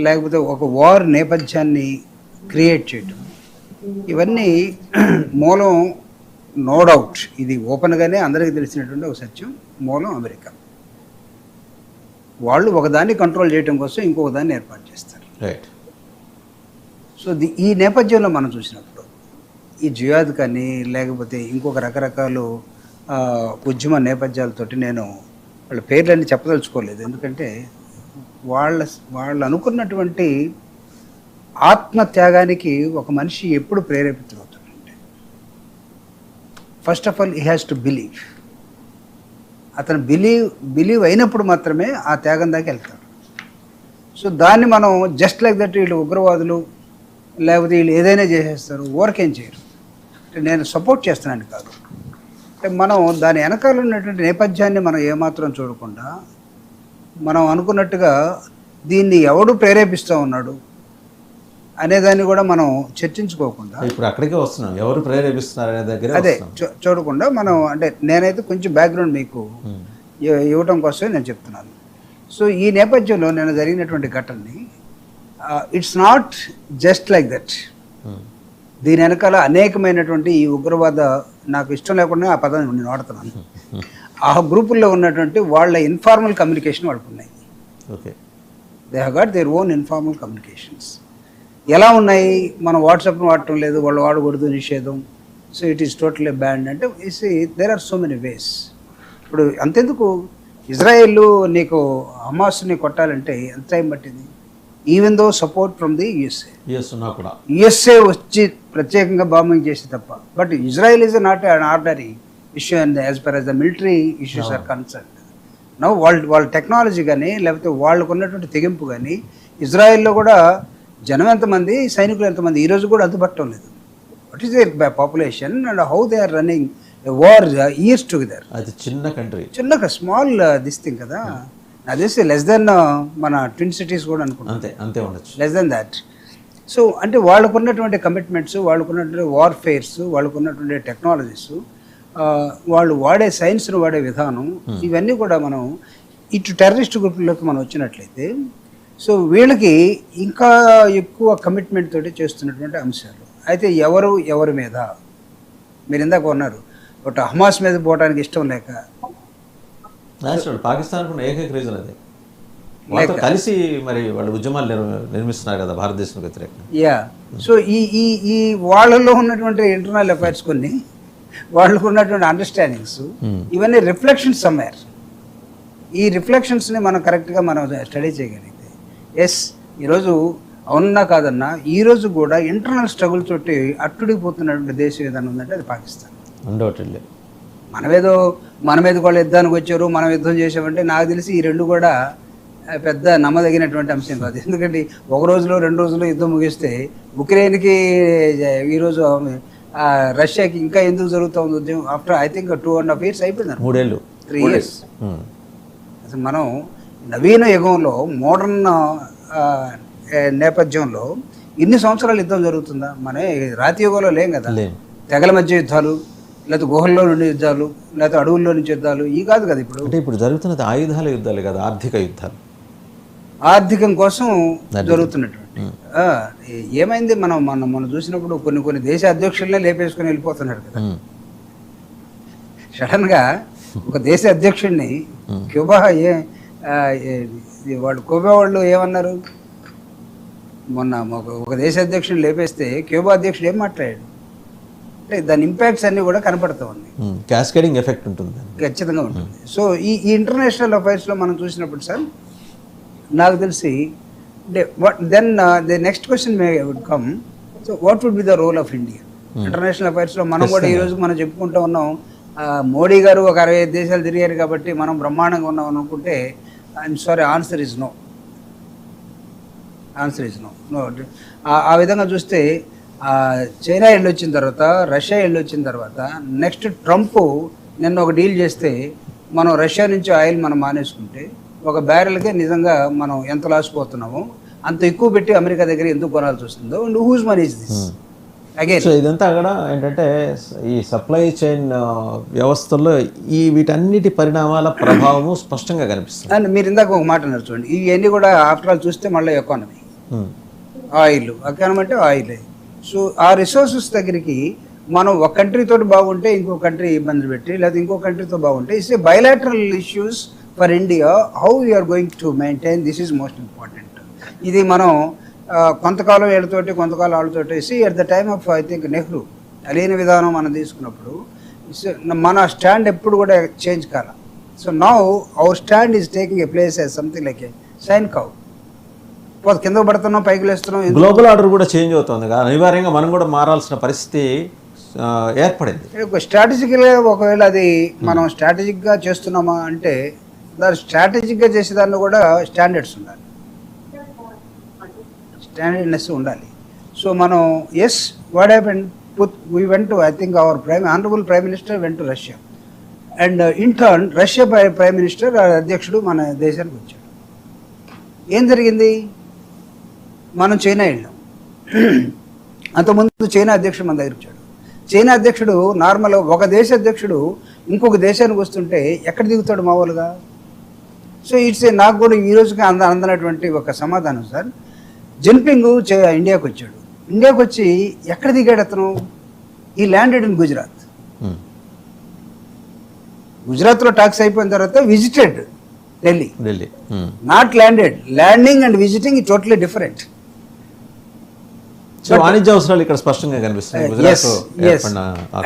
లేకపోతే ఒక వార్ నేపథ్యాన్ని క్రియేట్ చేయటం, ఇవన్నీ మూలం నో డౌట్. ఇది ఓపెన్గానే అందరికీ తెలిసినటువంటి ఒక సత్యం. మూలం అమెరికా. వాళ్ళు ఒకదాన్ని కంట్రోల్ చేయడం కోసం ఇంకొక దాన్ని ఏర్పాటు చేస్తారు. రైట్. సో ఈ నేపథ్యంలో మనం చూసినప్పుడు ఈ జిహాద్ కానీ లేకపోతే ఇంకొక రకరకాల ఉద్యమ నేపథ్యాలతోటి నేను వాళ్ళ పేర్లన్నీ చెప్పదలుచుకోలేదు. ఎందుకంటే వాళ్ళు అనుకున్నటువంటి ఆత్మత్యాగానికి ఒక మనిషి ఎప్పుడు ప్రేరేపితులవుతాడంటే first of all he has to believe. అతను బిలీవ్ అయినప్పుడు మాత్రమే ఆ త్యాగం దాకా వెళ్తాడు. సో దాన్ని మనం జస్ట్ లైక్ దట్ వీళ్ళు ఉగ్రవాదులు లేకపోతే వీళ్ళు ఏదైనా చేసేస్తారు, ఓవర్కేం చేయరు. నేను సపోర్ట్ చేస్తున్నాను కాదు, అంటే మనం దాని వెనకాల ఉన్నటువంటి నేపథ్యాన్ని మనం ఏమాత్రం చూడకుండా మనం అనుకున్నట్టుగా దీన్ని ఎవడు ప్రేరేపిస్తూ ఉన్నాడు అనేదాన్ని కూడా మనం చర్చించుకోకుండా ఇప్పుడు అక్కడికే వస్తున్నాం, ఎవరు ప్రేరేపిస్తున్నారు అనే దగ్గర అదే చూడకుండా మనం అంటే నేనైతే కొంచెం బ్యాక్గ్రౌండ్ మీకు ఇవ్వటం కోసమే నేను చెప్తున్నాను. సో ఈ నేపథ్యంలో నేను జరిగినటువంటి ఘటనని it's not just like that. దీని వెనకాల అనేకమైనటువంటి ఈ ఉగ్రవాద, నాకు ఇష్టం లేకుండా ఆ పదాన్ని నేను వాడుతున్నాను, ఆ గ్రూపుల్లో ఉన్నటువంటి వాళ్ళ ఇన్ఫార్మల్ కమ్యూనికేషన్ వాళ్ళకు ఉన్నాయి. Okay, they have got their own informal communications. ఎలా ఉన్నాయి? మనం వాట్సాప్ను వాడటం లేదు, వాళ్ళు వాడకూడదు, నిషేధం. So it is totally ban అంటే there are so many ways. ఇప్పుడు అంతెందుకు, ఇజ్రాయెల్ నీకు హమాస్ని కొట్టాలంటే ఎంత టైం పట్టింది? Even though support from the USA వచ్చి ప్రత్యేకంగా బాంబింగ్ చేసి తప్ప. But Israel is not an ordinary issue and as per as the military issues are concern. No వాళ్ళ టెక్నాలజీ కానీ లేకపోతే వాళ్ళకు ఉన్నటువంటి తెగింపు కానీ, ఇజ్రాయెల్లో కూడా జనం ఎంతమంది, సైనికులు ఎంతమంది, ఈరోజు కూడా అంతుపట్టడం లేదు. What is their population and how they are running war years together. అది చిన్న కంట్రీ, చిన్న స్మాల్ దిస్ థింగ్ కదా. అదే లెస్ దెన్ మన ట్విన్ సిటీస్ కూడా అనుకుంటా, అంతే ఉండొచ్చు, లెస్ దెన్ దాట్. సో అంటే వాళ్ళకున్నటువంటి కమిట్మెంట్స్, వాళ్ళకున్నటువంటి వార్ఫేర్స్, వాళ్ళకున్నటువంటి టెక్నాలజీస్, వాళ్ళు వాడే సైన్స్ను వాడే విధానం, ఇవన్నీ కూడా మనం ఇటు టెర్రరిస్ట్ గ్రూపుల్లోకి మనం వచ్చినట్లయితే సో వీళ్ళకి ఇంకా ఎక్కువ కమిట్మెంట్ తోటి చేస్తున్నటువంటి అంశాలు. అయితే ఎవరి మీద మీరు ఇందాక ఉన్నారు, బట్ హమాస్ మీద పోవడానికి ఇష్టం లేక పాకిస్తాన్ ఏకైక రీజన్ అదే, వాళ్ళతో కలిసి మరి వాళ్ళు ఉద్యమాలు నిర్మిస్తున్నారు కదా భారతదేశం వ్యతిరేకంగా. యా, సో ఈ వాళ్ళలో ఉన్నటువంటి ఇంటర్నల్ అఫైర్స్ కొన్ని, వాళ్ళకు ఉన్నటువంటి అండర్స్టాండింగ్స్, ఇవన్నీ రిఫ్లెక్షన్స్ సమ్వేర్. ఈ రిఫ్లెక్షన్స్ని మనం కరెక్ట్గా మనం స్టడీ చేయగలిగితే ఎస్, ఈరోజు అవునన్నా కాదన్నా ఈరోజు కూడా ఇంటర్నల్ స్ట్రగుల్ తోటి అట్టుడిపోతున్నటువంటి దేశం ఏదైనా ఉందంటే అది పాకిస్తాన్. ఉండవట్లేదు. మన మీద వాళ్ళు యుద్ధానికి వచ్చారు, మనం యుద్ధం చేసామంటే నాకు తెలిసి ఈ రెండు కూడా పెద్ద నమ్మదగినటువంటి అంశం కాదు. ఎందుకంటే ఒక రోజులో 2 రోజుల్లో యుద్ధం ముగిస్తే ఉక్రెయిన్కి ఈరోజు రష్యాకి ఇంకా ఎందుకు జరుగుతుంది ఉద్యమం? ఆఫ్టర్ ఐ థింక్ 2.5 years అయిపోయింది, 3 years. అసలు మనం నవీన యుగంలో, మోడర్న్ నేపథ్యంలో ఇన్ని సంవత్సరాలు యుద్ధం జరుగుతుందా? మన రాతి యుగంలో లేం కదా. తెగల మధ్య యుద్ధాలు, లేకపోతే గుహల్లో నుండి యుద్ధాలు, లేకపోతే అడవుల్లో నుంచి యుద్ధాలు, ఈ కాదు కదా ఇప్పుడు. అంటే ఇప్పుడు జరుగుతున్నది ఆయుధాల యుద్ధాలు కదా, ఆర్థిక యుద్ధాలు, ఆర్థికం కోసం జరుగుతున్నటువంటి. ఏమైంది, మనం చూసినప్పుడు కొన్ని దేశ అధ్యక్షులనే లేపేసుకుని వెళ్ళిపోతున్నారు కదా. సడన్గా ఒక దేశ అధ్యక్షుడిని క్యూబా క్యూబా వాళ్ళు ఏమన్నారు, మొన్న ఒక దేశ అధ్యక్షుడిని లేపేస్తే క్యూబా అధ్యక్షుడు ఏం మాట్లాడాడు అంటే దాని ఇంపాక్ట్స్ అన్నీ కూడా కనపడుతూ ఉన్నాయి. క్యాస్కేడింగ్ ఎఫెక్ట్ ఉంటుంది, ఖచ్చితంగా ఉంటుంది. సో ఈ ఇంటర్నేషనల్ అఫైర్స్లో మనం చూసినప్పుడు సార్ నాకు తెలిసి then the next question may would come, so what would be the role of India international అఫైర్స్లో? మనం కూడా ఈరోజు మనం చెప్పుకుంటూ ఉన్నాం, మోడీ గారు ఒక 65 దేశాలు తిరిగారు కాబట్టి మనం బ్రహ్మాండంగా ఉన్నాం అనుకుంటే I'm sorry, answer is no. ఆ విధంగా చూస్తే చైనా వెళ్ళొచ్చిన తర్వాత, రష్యా వెళ్ళొచ్చిన తర్వాత, నెక్స్ట్ ట్రంప్ నిన్న ఒక డీల్ చేస్తే మనం రష్యా నుంచి ఆయిల్ మనం మానేసుకుంటే ఒక బ్యారెల్కే నిజంగా మనం ఎంత లాస్ పోతున్నామో అంత ఎక్కువ పెట్టి అమెరికా దగ్గర ఎందుకు కొనాల్సి వస్తుందో, and whose money is this again. So ఇదంతా కూడా ఏంటంటే ఈ సప్లై చైన్ వ్యవస్థల్లో వీటన్నిటి పరిణామాల ప్రభావము స్పష్టంగా కనిపిస్తుంది. అండ్ మీరు ఇందాక ఒక మాట అన్నారు చూడండి, ఇవన్నీ కూడా ఆఫ్టర్ ఆల్ చూస్తే మళ్ళీ ఎకానమీ, ఆయిల్, ఎకానమీ అంటే ఆయిల్. సో ఆ రిసోర్సెస్ దగ్గరికి మనం ఒక కంట్రీ తోటి బాగుంటే ఇంకో కంట్రీ ఇబ్బంది పెట్టి, లేకపోతే ఇంకో కంట్రీతో బాగుంటే it's a bilateral issues for India. How you are going to maintain this is most important. ఇది మనం కొంతకాలం వీళ్ళతోటి కొంతకాలం వాళ్ళతోటి at the time of I think Nehru అలీన విధానం మనం తీసుకున్నప్పుడు మన స్టాండ్ ఎప్పుడు కూడా చేంజ్ కాల. So now our stand is taking a place as something like a sine curve. కింద పడుతున్నాం, పైకి లేస్తున్నాం. గ్లోబల్ ఆర్డర్ కూడా చేంజ్ అవుతుంది కదా, అనివార్యంగా మనం కూడా మారాల్సిన పరిస్థితి ఏర్పడింది. స్ట్రాటజికల్గా ఒకవేళ అది మనం స్ట్రాటజిక్గా చేస్తున్నామా అంటే దాని స్ట్రాటజిక్గా చేసేదాన్ని కూడా స్టాండర్డ్స్ ఉండాలి, స్టాండర్డ్నెస్ ఉండాలి. సో మనం as what happened, we went to I think our honourable prime minister went to Russia. And in turn Russia prime minister అధ్యక్షుడు మన దేశానికి వచ్చాడు. ఏం జరిగింది? మనం చైనా వెళ్ళాం. అంతకుముందు చైనా అధ్యక్షుడు మన దగ్గర వచ్చాడు. చైనా అధ్యక్షుడు నార్మల్ ఒక దేశ అధ్యక్షుడు ఇంకొక దేశానికి వస్తుంటే ఎక్కడ దిగుతాడు మామూలుగా? సో ఇట్స్ నాకు కూడా ఈ రోజుకి అందనటువంటి ఒక సమాధానం సార్. జిన్పింగ్ ఇండియాకి వచ్చాడు. ఇండియాకి వచ్చి ఎక్కడ దిగాడు అతను? ఈ ల్యాండెడ్ ఇన్ గుజరాత్. గుజరాత్లో టాక్స్ అయిపోయిన తర్వాత visited Delhi. Not landed. Landing and visiting totally different. So వాణిజ్య అవసరాలు ఇక్కడ స్పష్టంగా కనిపిస్తుంది.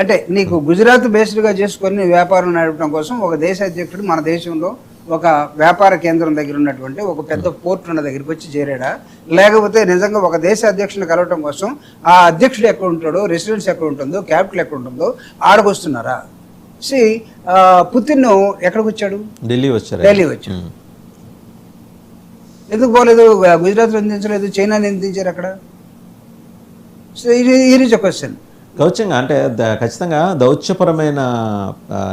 అంటే నీకు గుజరాత్ బేస్డ్ గా చేసుకొని వ్యాపారం నడపడం కోసం ఒక దేశ అధ్యక్షుడు మన దేశంలో ఒక వ్యాపార కేంద్రం దగ్గర ఉన్నటువంటి ఒక పెద్ద పోర్ట్ ఉన్న దగ్గరికి వచ్చి చేరాడా, లేకపోతే నిజంగా ఒక దేశ అధ్యక్షుని కలవటం కోసం ఆ అధ్యక్షుడు ఎక్కడ ఉంటాడో, రెసిడెన్స్ ఎక్కడ ఉంటుందో, క్యాపిటల్ ఎక్కడ ఉంటుందో ఆడకు వస్తున్నారా? పుతిన్ ఎక్కడికి వచ్చాడు? ఢిల్లీ వచ్చాడు. ఎందుకు పోలేదు? గుజరాత్లో నిందించలేదు, చైనా నిందించారు అక్కడ. సో ఇది క్వశ్చన్. గౌచ్యంగా అంటే ఖచ్చితంగా దౌత్యపరమైన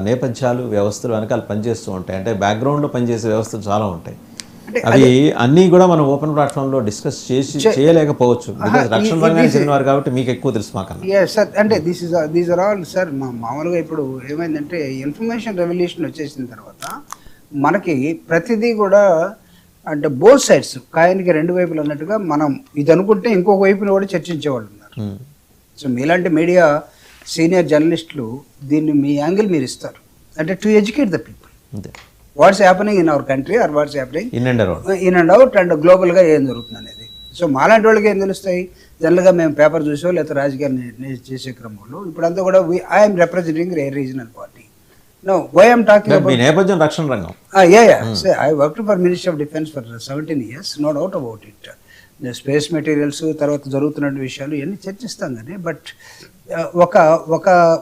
నేపథ్యాలు వ్యవస్థలు వెనకాల పనిచేస్తూ ఉంటాయి. అంటే బ్యాక్గ్రౌండ్లో పనిచేసే వ్యవస్థలు చాలా ఉంటాయి. అవి అన్నీ కూడా మనం ఓపెన్ ప్లాట్ఫామ్లో డిస్కస్ చేయలేకపోవచ్చు. రక్షణ రంగానికి చెందిన వారు కాబట్టి మీకు ఎక్కువ తెలుసు మాకన్నా. సార్ అంటే దీస్ ఆర్ ఆల్ సార్. మామూలుగా ఇప్పుడు ఏమైందంటే ఇన్ఫర్మేషన్ రెవల్యూషన్ వచ్చేసిన తర్వాత మనకి ప్రతిదీ కూడా అంటే బోత్ సైడ్స్ కాయనికి రెండు వైపులు అన్నట్టుగా మనం ఇది అనుకుంటే ఇంకొక వైపుని కూడా చర్చించేవాళ్ళు ఉన్నారు. సో మీలాంటి మీడియా సీనియర్ జర్నలిస్టులు దీన్ని మీ యాంగిల్ మీరు ఇస్తారు. అంటే to educate the people what's happening in our country or what's happening in and out and గ్లోబల్గా ఏం జరుగుతుంది అనేది. సో మాలాంటి వాళ్ళకి ఏం తెలుస్తాయి? జనరల్గా మేము పేపర్ చూసో లేకపోతే రాజకీయాన్ని చేసే క్రమంలో ఇప్పుడంతా కూడా I'm representing A regional party. No, why I'm talking about... నేపథ్యం రక్షణ రంగం. So, I worked for Ministry of Defense for 17 years, no doubt about it. The space materials, తర్వాత జరుగుతున్న విషయాలు ఇవన్నీ చర్చిస్తాం కానీ బట్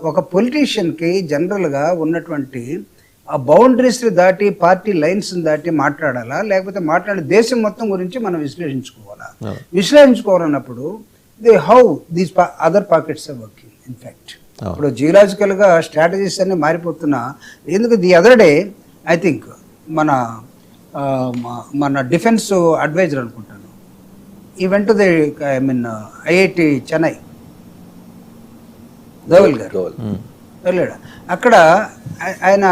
ఒక పొలిటీషియన్కి జనరల్గా ఉన్నటువంటి ఆ బౌండరీస్ దాటి పార్టీ లైన్స్ దాటి మాట్లాడాలా, లేకపోతే మాట్లాడే దేశం మొత్తం గురించి మనం విశ్లేషించుకోవాలా? విశ్లేషించుకోవాలన్నప్పుడు how these other pockets are working in fact. ఇప్పుడు జియోలాజికల్గా స్ట్రాటజీస్ అన్ని మారిపోతున్నా. ఎందుకు the other day I think మన డిఫెన్స్ అడ్వైజర్ అనుకుంటాను event the IIT Chennai Dhaval garu వెళ్ళాడు. అక్కడ ఆయన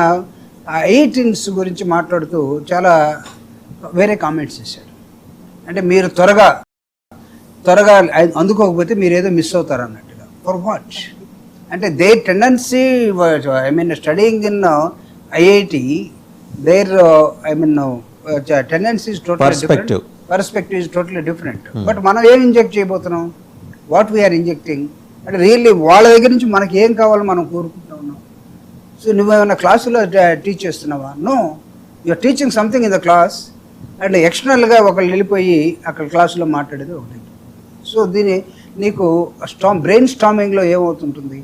ఐఐటీన్స్ గురించి మాట్లాడుతూ చాలా వేరే కామెంట్స్ చేశాడు. అంటే మీరు త్వరగా అందుకోకపోతే మీరు ఏదో మిస్ అవుతారు అన్నట్టుగా. For what? అంటే their tendency, I mean studying in IIT, their tendency is totally different. Perspective is totally different. But మనం ఏం ఇంజెక్ట్ చేయబోతున్నాం? వాట్ వీఆర్ ఇంజెక్టింగ్ అంటే రియల్లీ వాళ్ళ దగ్గర నుంచి మనకి ఏం కావాలో మనం కోరుకుంటా ఉన్నాం. సో నువ్వేమైనా క్లాసులో టీచ్ చేస్తున్నావా? No, you're teaching something in the class and ఎక్స్టర్నల్గా ఒకళ్ళు వెళ్ళిపోయి అక్కడ క్లాసులో మాట్లాడేది ఒకటి. సో దీని నీకు బ్రెయిన్ స్టామింగ్లో ఏమవుతుంటుంది?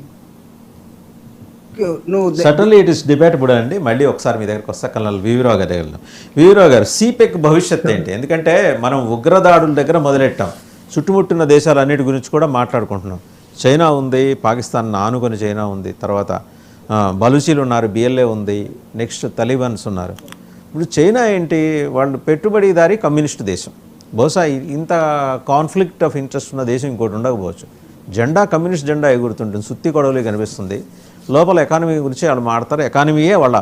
సటన్లీ ఇట్ ఇస్ డిబేటబుల్ అండి. మళ్ళీ ఒకసారి మీ దగ్గరకు వస్తా. కల్నల్ వివిరావు గారు దగ్గర. వివిరావు గారు, సిపెక్ భవిష్యత్తు ఏంటి? ఎందుకంటే మనం ఉగ్రదాడుల దగ్గర మొదలెట్టాం, చుట్టుముట్టిన దేశాలన్నిటి గురించి కూడా మాట్లాడుకుంటున్నాం. చైనా ఉంది, పాకిస్తాన్ ఆనుకొని చైనా ఉంది, తర్వాత బలూచీలు ఉన్నారు, బిఎల్ఏ ఉంది, నెక్స్ట్ తలిబాన్స్ ఉన్నారు. ఇప్పుడు చైనా ఏంటి? వాళ్ళు పెట్టుబడిదారి కమ్యూనిస్టు దేశం. బహుశా ఇంత కాన్ఫ్లిక్ట్ ఆఫ్ ఇంట్రెస్ట్ ఉన్న దేశం ఇంకోటి ఉండకపోవచ్చు. జెండా కమ్యూనిస్ట్ జెండా ఎగురుతుంటుంది, సుత్తి కొడవలి కనిపిస్తుంది. లోపల ఎకానమీ గురించి వాళ్ళు మాట్లాడతారు. ఎకానమీయే వాళ్ళ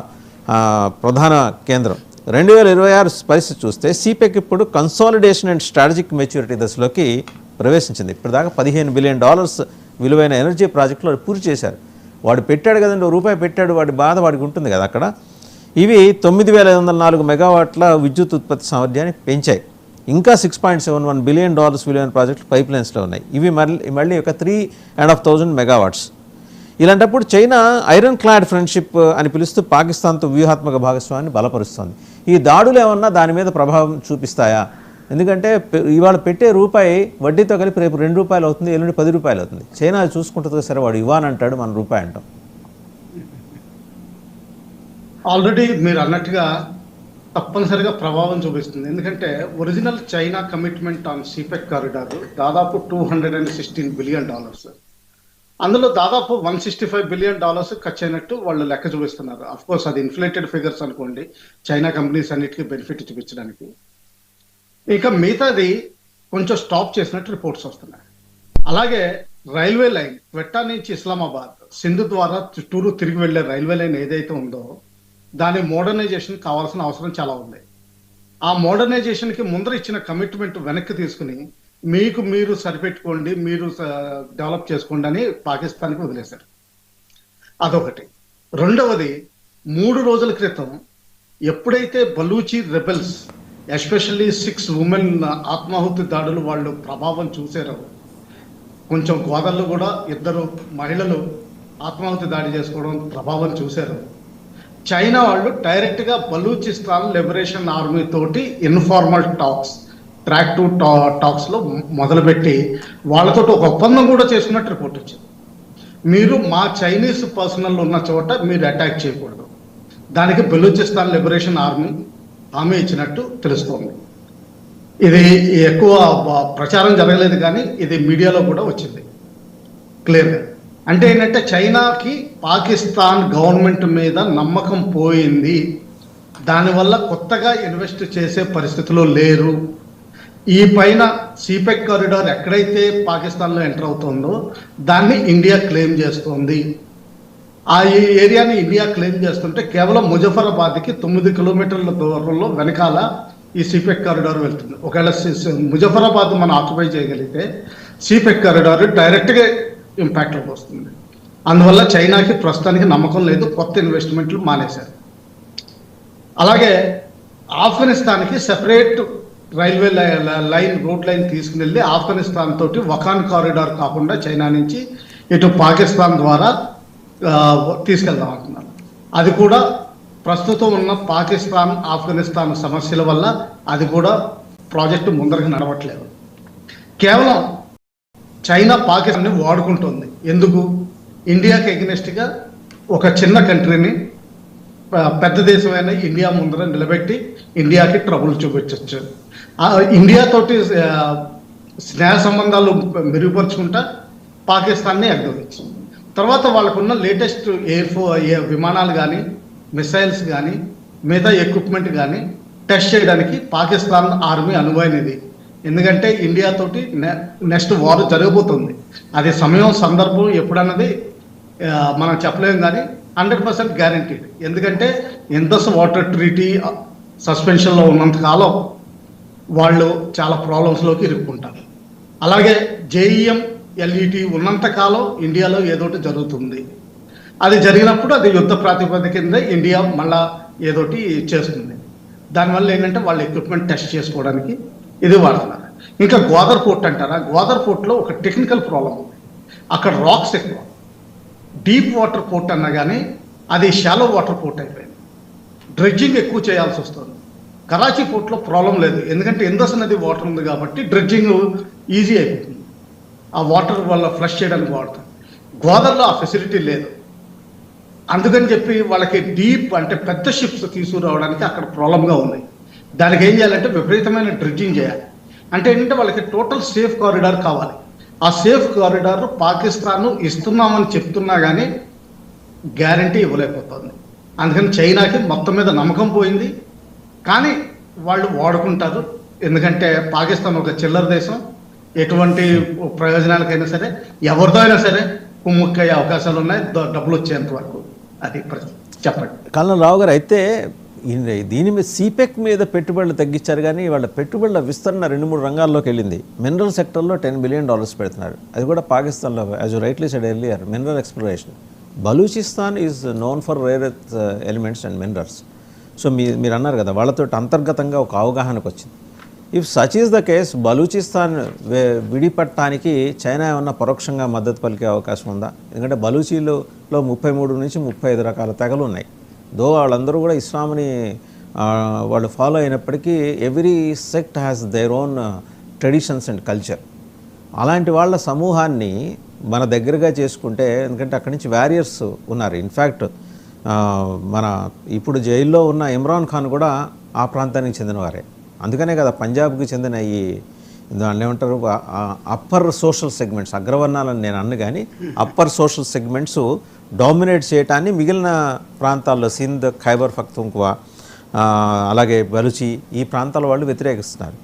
ప్రధాన కేంద్రం. 2026 పరిస్థితి చూస్తే సిపెక్ ఇప్పుడు కన్సాలిడేషన్ అండ్ స్ట్రాటజిక్ మెచ్యూరిటీ దశలోకి ప్రవేశించింది. ఇప్పటిదాకా $15 బిలియన్ విలువైన ఎనర్జీ ప్రాజెక్టులు పూర్తి చేశారు. వాడు పెట్టాడు కదండి, రూపాయి పెట్టాడు, వాడి బాధ వాడికి ఉంటుంది కదా అక్కడ. ఇవి 9,504 మెగావాట్ల విద్యుత్ ఉత్పత్తి సామర్థ్యాన్ని పెంచాయి. ఇంకా $6.71 బిలియన్ విలువైన ప్రాజెక్టులు పైప్ లైన్స్లో ఉన్నాయి. ఇవి మళ్ళీ ఒక 3,500 మెగావాట్స్. ఇలాంటప్పుడు చైనా ఐరన్ క్లాడ్ ఫ్రెండ్షిప్ అని పిలుస్తూ పాకిస్తాన్తో వ్యూహాత్మక భాగస్వామ్యాన్ని బలపరుస్తోంది. ఈ దాడులు ఏమన్నా దాని మీద ప్రభావం చూపిస్తాయా? ఎందుకంటే ఇవాళ పెట్టే రూపాయి వడ్డీతో కలిపి రేపు ₹2 అవుతుంది, ఎల్లుండి ₹10 అవుతుంది. చైనా అది చూసుకుంటుంది. సరే వాడు ఇవాన్ అంటాడు, మన రూపాయి అంటాం. ఆల్రెడీ మీరు అన్నట్టుగా తప్పనిసరిగా ప్రభావం చూపిస్తుంది. ఎందుకంటే original China commitment on సిపెక్ corridor దాదాపు $216 బిలియన్. అందులో దాదాపు $165 బిలియన్ ఖర్చు అయినట్టు వాళ్ళు లెక్క చూపిస్తున్నారు. అఫ్ కోర్స్ అది ఇన్ఫ్లేటెడ్ ఫిగర్స్ అనుకోండి, చైనా కంపెనీస్ అన్నిటికీ బెనిఫిట్ చూపించడానికి. ఇంకా మిగతాది కొంచెం స్టాప్ చేసినట్టు రిపోర్ట్స్ వస్తున్నాయి. అలాగే రైల్వే లైన్ క్వెట్టా నుంచి ఇస్లామాబాద్ సింధు ద్వారా చుట్టూరు తిరిగి వెళ్లే రైల్వే లైన్ ఏదైతే ఉందో దాని మోడర్నైజేషన్ కావాల్సిన అవసరం చాలా ఉంది. ఆ మోడర్నైజేషన్కి ముందర ఇచ్చిన కమిట్మెంట్ వెనక్కి తీసుకుని మీకు మీరు సరిపెట్టుకోండి, మీరు డెవలప్ చేసుకోండి అని పాకిస్తాన్కి వదిలేశారు. అదొకటి. రెండవది, 3 రోజుల క్రితం ఎప్పుడైతే బలూచి రెబెల్స్ ఎస్పెషల్లీ 6 ఉమెన్ ఆత్మాహుతి దాడులు వాళ్ళు ప్రభావం చూసారో, కొంచెం గోదాల్లో కూడా 2 మహిళలు ఆత్మాహుతి దాడి చేసుకోవడం ప్రభావం చూశారు. చైనా వాళ్ళు డైరెక్ట్గా బలూచిస్తాన్ లిబరేషన్ ఆర్మీ తోటి ఇన్ఫార్మల్ టాక్స్, ట్రాక్ టు టాక్స్లో మొదలుపెట్టి వాళ్ళతో ఒక ఒప్పందం కూడా చేసుకున్నట్టు రిపోర్ట్ వచ్చింది. మీరు మా చైనీస్ పర్సనల్ ఉన్న చోట మీరు అటాక్ చేయకూడదు. దానికి బలూచిస్తాన్ లిబరేషన్ ఆర్మీ హామీ ఇచ్చినట్టు తెలుస్తోంది. ఇది ఎక్కువ ప్రచారం జరగలేదు కానీ ఇది మీడియాలో కూడా వచ్చింది క్లియర్గా. అంటే ఏంటంటే చైనాకి పాకిస్తాన్ గవర్నమెంట్ మీద నమ్మకం పోయింది, దానివల్ల కొత్తగా ఇన్వెస్ట్ చేసే పరిస్థితిలో లేరు. ఈ పైన సిపెక్ కారిడార్ ఎక్కడైతే పాకిస్తాన్లో ఎంటర్ అవుతుందో దాన్ని ఇండియా క్లెయిమ్ చేస్తోంది. ఆ ఏరియాని ఇండియా క్లెయిమ్ చేస్తుంటే కేవలం ముజఫరాబాద్కి 9 కిలోమీటర్ల దూరంలో వెనకాల ఈ సిపెక్ కారిడార్ వెళ్తుంది. ఒకవేళ ముజఫరాబాద్ మనం ఆక్యుపై చేయగలిగితే సిపెక్ కారిడార్ డైరెక్ట్గా ఇంపాక్ట్లోకి వస్తుంది. అందువల్ల చైనాకి ప్రస్తుతానికి నమ్మకం లేదు, కొత్త ఇన్వెస్ట్మెంట్లు మానేశారు. అలాగే ఆఫ్ఘనిస్తాన్కి separate railway line, road line తీసుకుని వెళ్ళి ఆఫ్ఘనిస్తాన్ తోటి వఖాన్ కారిడార్ కాకుండా చైనా నుంచి ఇటు పాకిస్తాన్ ద్వారా తీసుకెళ్దాం అంటున్నారు. అది కూడా ప్రస్తుతం ఉన్న పాకిస్తాన్ ఆఫ్ఘనిస్తాన్ సమస్యల వల్ల అది కూడా ప్రాజెక్టు ముందరకు నడవట్లేదు. కేవలం చైనా పాకిస్తాన్ని వాడుకుంటుంది. ఎందుకు? ఇండియాకి ఎగ్నెస్ట్గా ఒక చిన్న కంట్రీని పెద్ద దేశమైన ఇండియా ముందర నిలబెట్టి ఇండియాకి ట్రబుల్ చూపించవచ్చు. ఇండియాతోటి స్నేహ సంబంధాలు మెరుగుపరుచుకుంటా పాకిస్తాన్ని ఎగ్గవచ్చు. తర్వాత వాళ్ళకున్న లేటెస్ట్ విమానాలు కానీ, మిసైల్స్ కానీ, మిగతా ఎక్విప్మెంట్ కానీ టెస్ట్ చేయడానికి పాకిస్తాన్ ఆర్మీ అనువైనది. ఎందుకంటే ఇండియాతోటి నెక్స్ట్ వార్ జరగబోతుంది. అది సమయం, సందర్భం ఎప్పుడన్నది మనం చెప్పలేము కానీ 100% గ్యారంటీడ్. ఎందుకంటే ఇండస్ వాటర్ ట్రీటీ సస్పెన్షన్లో ఉన్నంత కాలం వాళ్ళు చాలా ప్రాబ్లమ్స్లోకి ఇరుక్కుంటారు. అలాగే జేఈఎం ఎల్ఈటి ఉన్నంత కాలం ఇండియాలో ఏదోటి జరుగుతుంది. అది జరిగినప్పుడు అది యుద్ధ ప్రాతిపదిక కింద ఇండియా మళ్ళా ఏదోటి చేస్తుంది. దానివల్ల ఏంటంటే వాళ్ళు ఎక్విప్మెంట్ టెస్ట్ చేసుకోవడానికి ఇది వాడుతున్నారు. ఇంకా గ్వాదర్ పోర్ట్ అంటారా, గ్వాదర్ పోర్ట్లో ఒక టెక్నికల్ ప్రాబ్లం ఉంది. అక్కడ రాక్స్ ఎక్కువ. డీప్ వాటర్ పోర్ట్ అన్నా కానీ అది షాలో వాటర్ పోర్ట్ అయిపోయింది. డ్రెడ్జింగ్ ఎక్కువ చేయాల్సి వస్తుంది. కరాచీ పోర్ట్లో ప్రాబ్లం లేదు, ఎందుకంటే ఇండస్ నది వాటర్ ఉంది కాబట్టి డ్రెడ్జింగ్ ఈజీ అయిపోతుంది. ఆ వాటర్ వల్ల ఫ్లష్ చేయడానికి వాడతాం. గ్వాదర్లో ఆ ఫెసిలిటీ లేదు. అందుకని చెప్పి వాళ్ళకి డీప్ అంటే పెద్ద షిప్స్ తీసుకురావడానికి అక్కడ ప్రాబ్లంగా ఉంది. దానికి ఏం చేయాలంటే విపరీతమైన డ్రెడ్జింగ్ చేయాలి. అంటే ఏంటంటే వాళ్ళకి టోటల్ సేఫ్ కారిడార్ కావాలి. ఆ సేఫ్ కారిడార్ పాకిస్తాన్ ఇస్తున్నామని చెప్తున్నా కానీ గ్యారంటీ ఇవ్వలేకపోతుంది. అందుకని చైనాకి మొత్తం మీద నమ్మకం పోయింది. కానీ వాళ్ళు వాడుకుంటారు. ఎందుకంటే పాకిస్తాన్ ఒక చిల్లర దేశం. ఎటువంటి ప్రయోజనాలకైనా సరే ఎవరితో అయినా సరే కుమ్ముక్కయ్యే అవకాశాలు ఉన్నాయి, డబ్బులు వచ్చేంత వరకు. అది చెప్పండి. కల్నల్ రావు గారు, అయితే దీని మీద సిపెక్ మీద పెట్టుబడులు తగ్గించారు కానీ వాళ్ళ పెట్టుబడుల విస్తరణ 2-3 రంగాల్లోకి వెళ్ళింది. మినరల్ సెక్టర్లో $10 బిలియన్ పెడుతున్నారు. అది కూడా పాకిస్తాన్లో, as you rightly said earlier, mineral exploration. Balochistan is known for rare earth elements and minerals. So మీరు అన్నారు కదా, వాళ్ళతో అంతర్గతంగా ఒక అవగాహనకు వచ్చింది. If such is the case, Balochistan విడిపడటానికి చైనా ఏమన్నా పరోక్షంగా మద్దతు పలికే అవకాశం ఉందా? ఎందుకంటే బలూచీలో 33 నుంచి 35 రకాల తెగలు ఉన్నాయి. దో వాళ్ళందరూ కూడా ఇస్లాంని వాళ్ళు ఫాలో అయినప్పటికీ every sect has their own traditions and culture. అలాంటి వాళ్ళ సమూహాన్ని మన దగ్గరగా చేసుకుంటే, ఎందుకంటే అక్కడి నుంచి వారియర్స్ ఉన్నారు. ఇన్ఫ్యాక్ట్ మన ఇప్పుడు జైల్లో ఉన్న ఇమ్రాన్ ఖాన్ కూడా ఆ ప్రాంతానికి చెందినవారే. అందుకనే కదా పంజాబ్కి చెందిన దాన్ని ఏమంటారు, అప్పర్ సోషల్ సెగ్మెంట్స్, అగ్రవర్ణాలని నేను అన్ను కానీ అప్పర్ సోషల్ సెగ్మెంట్స్ డామినేట్ చేయటాన్ని మిగిలిన ప్రాంతాల్లో సింధ్, ఖైబర్ పఖ్తూన్ఖ్వా, అలాగే బలుచి ఈ ప్రాంతాల వాళ్ళు వ్యతిరేకిస్తున్నారు.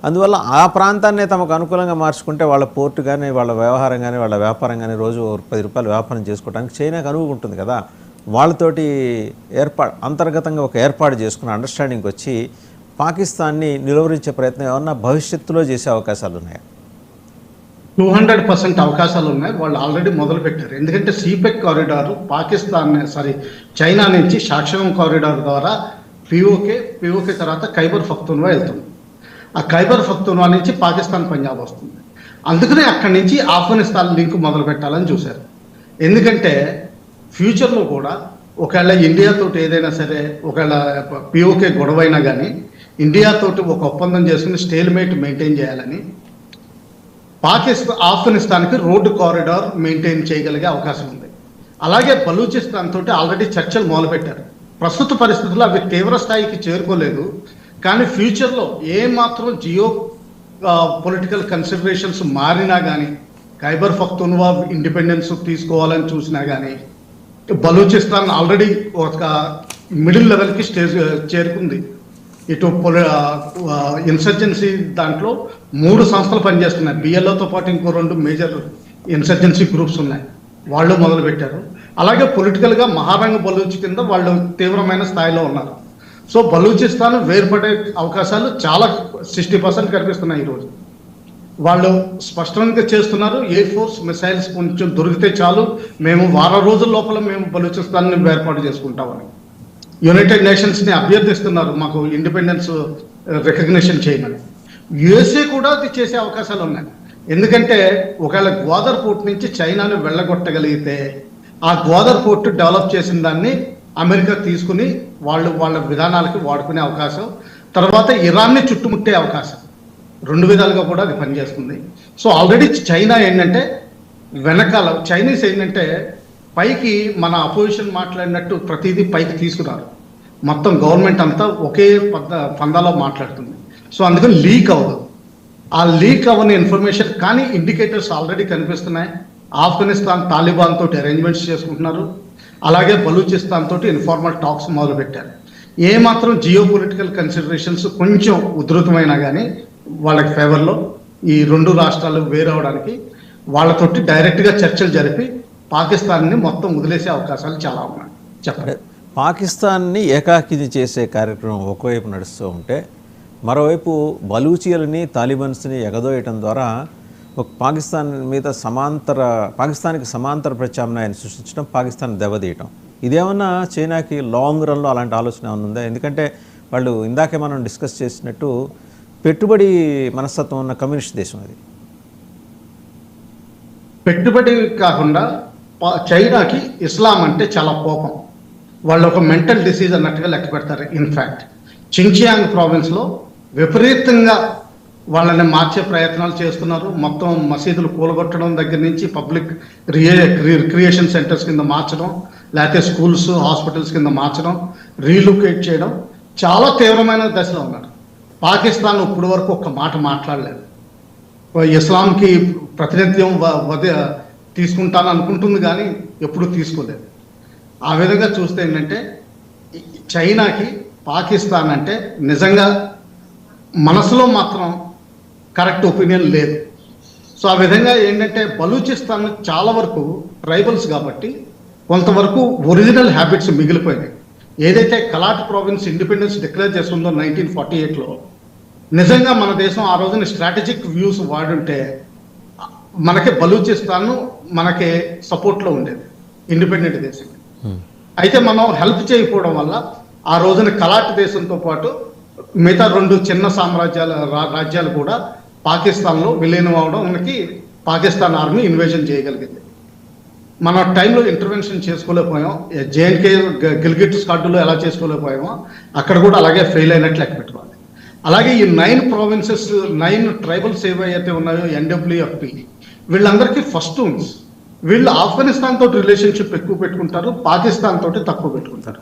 అందువల్ల ఆ ప్రాంతాన్నే తమకు అనుకూలంగా మార్చుకుంటే వాళ్ళ పోర్టు కానీ, వాళ్ళ వ్యవహారం కానీ, వాళ్ళ వ్యాపారం కానీ రోజు ₹10 వ్యాపారం చేసుకోవడానికి చైనాకు అనువుగా ఉంటుంది కదా. వాళ్ళతోటి అంతర్గతంగా ఒక ఏర్పాటు చేసుకున్న అండర్స్టాండింగ్కి వచ్చి పాకిస్తాన్ని నిలువరించే ప్రయత్నం ఏమన్నా భవిష్యత్తులో చేసే అవకాశాలు ఉన్నాయా? 200% అవకాశాలు ఉన్నాయి. వాళ్ళు ఆల్రెడీ మొదలు పెట్టారు. ఎందుకంటే సిపెక్ కారిడార్ చైనా నుంచి షాక్షగం కారిడార్ ద్వారా పిఓకే తర్వాత ఖైబర్ పఖ్తూన్ఖ్వా వెళ్తుంది. ఆ ఖైబర్ పఖ్తూన్ఖ్వా నుంచి పాకిస్తాన్, పంజాబ్ వస్తుంది. అందుకనే అక్కడి నుంచి ఆఫ్ఘనిస్తాన్ లింక్ మొదలు పెట్టాలని చూశారు. ఎందుకంటే ఫ్యూచర్లో కూడా ఒకవేళ ఇండియాతోటి ఏదైనా సరే, ఒకవేళ పిఓకే గొడవైనా కానీ ఇండియాతోటి ఒక ఒప్పందం చేసుకుని స్టేల్మేట్ మెయింటైన్ చేయాలని ఆఫ్ఘనిస్తాన్కి రోడ్డు కారిడార్ మెయింటైన్ చేయగలిగే అవకాశం ఉంది. అలాగే బలూచిస్తాన్ తోటి ఆల్రెడీ చర్చలు మొదలుపెట్టారు. ప్రస్తుత పరిస్థితుల్లో అవి తీవ్ర స్థాయికి చేరుకోలేదు. కానీ ఫ్యూచర్లో ఏమాత్రం పొలిటికల్ కన్సిడరేషన్స్ మారినా కానీ, ఖైబర్ పఖ్తూన్ఖ్వా ఇండిపెండెన్స్ తీసుకోవాలని చూసినా కానీ, బలూచిస్తాన్ ఆల్రెడీ ఒక మిడిల్ లెవెల్కి చేరుకుంది. ఇటు ఇన్సర్జెన్సీ దాంట్లో 3 సంస్థలు పనిచేస్తున్నాయి. బిఎల్ఓతో పాటు ఇంకో 2 మేజర్ ఇన్సర్జెన్సీ గ్రూప్స్ ఉన్నాయి, వాళ్ళు మొదలుపెట్టారు. అలాగే పొలిటికల్గా మహారంగ బలూచ్ కింద వాళ్ళు తీవ్రమైన స్థాయిలో ఉన్నారు. సో బలూచిస్తాన్ వేరుపడే అవకాశాలు చాలా 60% కనిపిస్తున్నాయి ఈరోజు. వాళ్ళు స్పష్టంగా చేస్తున్నారు, ఎయిర్ ఫోర్స్ మిసైల్స్ కొంచెం దొరికితే చాలు, మేము వారం రోజుల లోపల మేము బలూచిస్తాన్ని ఏర్పాటు చేసుకుంటామని యునైటెడ్ నేషన్స్ని అభ్యర్థిస్తున్నారు, మాకు ఇండిపెండెన్స్ రికగ్నిషన్ చేయమని. యుఎస్ఏ కూడా అది చేసే అవకాశాలు ఉన్నాయి. ఎందుకంటే ఒకవేళ గ్వాదర్ పోర్ట్ నుంచి చైనాను వెళ్ళగొట్టగలిగితే ఆ గ్వాదర్ పోర్ట్ డెవలప్ చేసిన దాన్ని అమెరికా తీసుకుని వాళ్ళ విధానాలకి వాడుకునే అవకాశం, తర్వాత ఇరాన్ని చుట్టుముట్టే అవకాశం, 2 విధాలుగా కూడా అది పనిచేస్తుంది. సో ఆల్రెడీ చైనా ఏంటంటే చైనీస్ ఏంటంటే పైకి మన అపోజిషన్ మాట్లాడినట్టు ప్రతిదీ పైకి తీసుకురారు. మొత్తం గవర్నమెంట్ అంతా ఒకే పందాలో మాట్లాడుతుంది. సో అందుకని లీక్ అవ్వదు. ఆ లీక్ అవ్వని ఇన్ఫర్మేషన్ కానీ ఇండికేటర్స్ ఆల్రెడీ కనిపిస్తున్నాయి. ఆఫ్ఘనిస్తాన్ తాలిబాన్ తోటి అరేంజ్మెంట్స్ చేసుకుంటున్నారు. అలాగే బలూచిస్తాన్ తోటి ఇన్ఫార్మల్ టాక్స్ మొదలుపెట్టారు. ఏమాత్రం జియోపొలిటికల్ కన్సిడరేషన్స్ కొంచెం ఉధృతమైనా కానీ వాళ్ళకి ఫేవర్లో ఈ 2 రాష్ట్రాలు వేరవడానికి వాళ్ళతోటి డైరెక్ట్గా చర్చలు జరిపి పాకిస్తాన్ని మొత్తం వదిలేసే అవకాశాలు చాలా ఉన్నాయి. చెప్పండి. పాకిస్తాన్ని ఏకాకిని చేసే కార్యక్రమం ఒకవైపు నడుస్తూ ఉంటే, మరోవైపు బలూచియలని, తాలిబన్స్ని ఎగదోయటం ద్వారా ఒక పాకిస్తాన్కి సమాంతర ప్రత్యామ్నాయాన్ని సృష్టించడం, పాకిస్తాన్ దెబ్బతీయటం, ఇదేమన్నా చైనాకి లాంగ్ రన్లో అలాంటి ఆలోచన ఏమైనా ఉందా? ఎందుకంటే వాళ్ళు ఇందాకే మనం డిస్కస్ చేసినట్టు పెట్టుబడి మనస్తత్వం ఉన్న కమ్యూనిస్ట్ దేశం అది. పెట్టుబడి కాకుండా చైనాకి ఇస్లాం అంటే చాలా కోపం. వాళ్ళు ఒక మెంటల్ డిసీజ్ అన్నట్టుగా లెక్క పెడతారు. ఇన్ఫ్యాక్ట్ చించియాంగ్ ప్రావిన్స్లో విపరీతంగా వాళ్ళని మార్చే ప్రయత్నాలు చేస్తున్నారు. మొత్తం మసీదులు కూలగొట్టడం దగ్గర నుంచి పబ్లిక్ రిక్రియేషన్ సెంటర్స్ కింద మార్చడం, లేకపోతే స్కూల్స్, హాస్పిటల్స్ కింద మార్చడం, రీలొకేట్ చేయడం, చాలా తీవ్రమైన దశలో ఉన్నారు. పాకిస్తాన్ ఇప్పుడు వరకు ఒక్క మాట మాట్లాడలేదు. ఇస్లాంకి ప్రాతినిధ్యం తీసుకుంటాను అనుకుంటుంది కానీ ఎప్పుడూ తీసుకోలేదు. ఆ విధంగా చూస్తే ఏంటంటే చైనాకి పాకిస్తాన్ అంటే నిజంగా మనసులో మాత్రం కరెక్ట్ ఒపీనియన్ లేదు. సో ఆ విధంగా ఏంటంటే బలూచిస్తాన్ చాలా వరకు ట్రైబల్స్ కాబట్టి కొంతవరకు ఒరిజినల్ హ్యాబిట్స్ మిగిలిపోయినాయి. ఏదైతే కలాట్ ప్రావిన్స్ ఇండిపెండెన్స్ డిక్లేర్ చేస్తుందో 1948లో, నిజంగా మన దేశం ఆ రోజున స్ట్రాటజిక్ వ్యూస్ వాడుంటే మనకి బలూచిస్తాన్ మనకి సపోర్ట్లో ఉండేది ఇండిపెండెంట్ దేశం. అయితే మనం హెల్ప్ చేయకపోవడం వల్ల ఆ రోజున కలాట్ దేశంతో పాటు మిగతా 2 చిన్న రాజ్యాలు కూడా పాకిస్తాన్లో విలీనం అవడం, మనకి పాకిస్తాన్ ఆర్మీ ఇన్వేజన్ చేయగలిగింది. మన టైంలో ఇంటర్వెన్షన్ చేసుకోలేకపోయాం. జేఎన్కే గిల్గిట్ స్కార్డులో ఎలా చేసుకోలేకపోయామో అక్కడ కూడా అలాగే ఫెయిల్ అయినట్లు లెక్క పెట్టుకోవాలి. అలాగే ఈ 9 ప్రావిన్సెస్ 9 ట్రైబల్స్ ఏవైతే ఉన్నాయో ఎన్డబ్ల్యూఎఫ్పి, వీళ్ళందరికీ ఫస్ట్ వీళ్ళు ఆఫ్ఘనిస్తాన్ తోటి రిలేషన్షిప్ ఎక్కువ పెట్టుకుంటారు, పాకిస్తాన్ తోటి తక్కువ పెట్టుకుంటారు.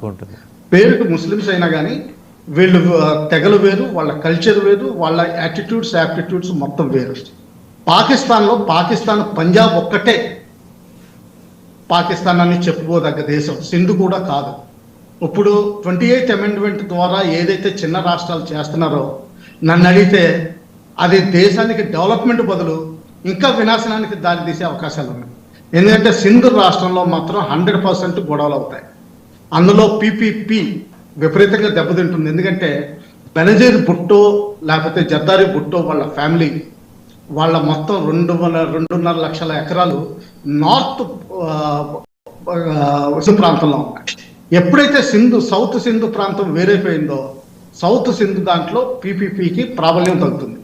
పేరుకు ముస్లిమ్స్ అయినా కానీ వీళ్ళు తెగలు వేరు, వాళ్ళ కల్చర్ వేరు, వాళ్ళ యాటిట్యూడ్స్ యాప్టిట్యూడ్స్ మొత్తం వేరు. పాకిస్తాన్ పంజాబ్ ఒక్కటే పాకిస్తాన్ అని చెప్పుకోదగ్గ దేశం, సింధు కూడా కాదు. ఇప్పుడు 28th అమెండ్మెంట్ ద్వారా ఏదైతే చిన్న రాష్ట్రాలు చేస్తున్నారో నన్ను అడిగితే అది దేశానికి డెవలప్మెంట్ బదులు ఇంకా వినాశనానికి దారితీసే అవకాశాలు ఉన్నాయి. ఎందుకంటే సింధు రాష్ట్రంలో మాత్రం 100% గొడవలు అవుతాయి. అందులో పీపీపీ విపరీతంగా దెబ్బతింటుంది. ఎందుకంటే బెనజీర్ భుట్టో లేకపోతే జర్దారి భుట్టో వాళ్ళ ఫ్యామిలీ వాళ్ళ మొత్తం 2.5 లక్షల ఎకరాలు నార్త్ ప్రాంతంలో ఉన్నాయి. ఎప్పుడైతే సౌత్ సింధు ప్రాంతం వేరైపోయిందో సౌత్ సింధు దాంట్లో పీపీపీకి ప్రాబల్యం తగ్గుతుంది.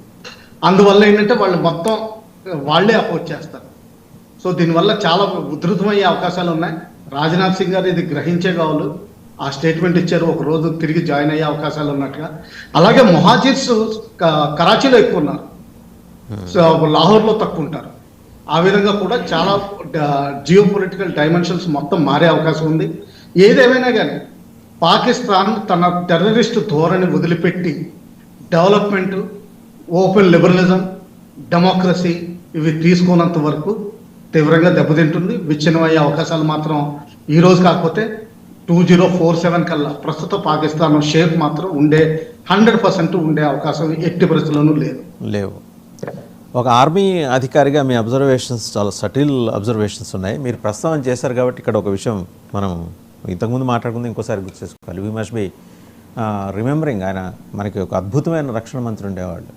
అందువల్ల ఏంటంటే వాళ్ళు మొత్తం వాళ్ళే అపోజ్ చేస్తారు. సో దీనివల్ల చాలా ఉధృతమయ్యే అవకాశాలు ఉన్నాయి. రాజ్నాథ్ సింగ్ గారు ఇది గ్రహించే కావాలి, ఆ స్టేట్మెంట్ ఇచ్చారు, ఒక రోజు తిరిగి జాయిన్ అయ్యే అవకాశాలు ఉన్నట్టుగా. అలాగే మొహాజిర్స్ కరాచీలో ఎక్కువ ఉన్నారు, సో లాహోర్లో తక్కువ ఉంటారు. ఆ విధంగా కూడా చాలా జియో పొలిటికల్ డైమెన్షన్స్ మొత్తం మారే అవకాశం ఉంది. ఏదేమైనా కానీ పాకిస్తాన్ తన టెర్రరిస్ట్ ధోరణి వదిలిపెట్టి డెవలప్మెంట్, ఓపెన్ లిబరలిజం, డెమోక్రసీ ఇవి తీసుకున్నంత వరకు తీవ్రంగా దెబ్బతింటుంది. విచ్ఛిన్నమయ్యే అవకాశాలు మాత్రం ఈ రోజు కాకపోతే 2047 కల్లా ప్రస్తుత పాకిస్తాన్ షేప్ మాత్రం 100% ఉండే అవకాశం ఎట్టి పరిస్థితుల్లోనూ లేవు. ఒక ఆర్మీ అధికారిగా మీ అబ్జర్వేషన్స్ చాలా సటిల్ అబ్జర్వేషన్స్ ఉన్నాయి. మీరు ప్రస్తావన చేశారు కాబట్టి ఇక్కడ ఒక విషయం మనం ఇంతకుముందు మాట్లాడుకుంది ఇంకోసారి గుర్తు చేసుకోవాలి. వీ మస్ట్ బి రిమెంబరింగ్, ఆయన మనకి ఒక అద్భుతమైన రక్షణ మంత్రి ఉండేవాళ్ళు.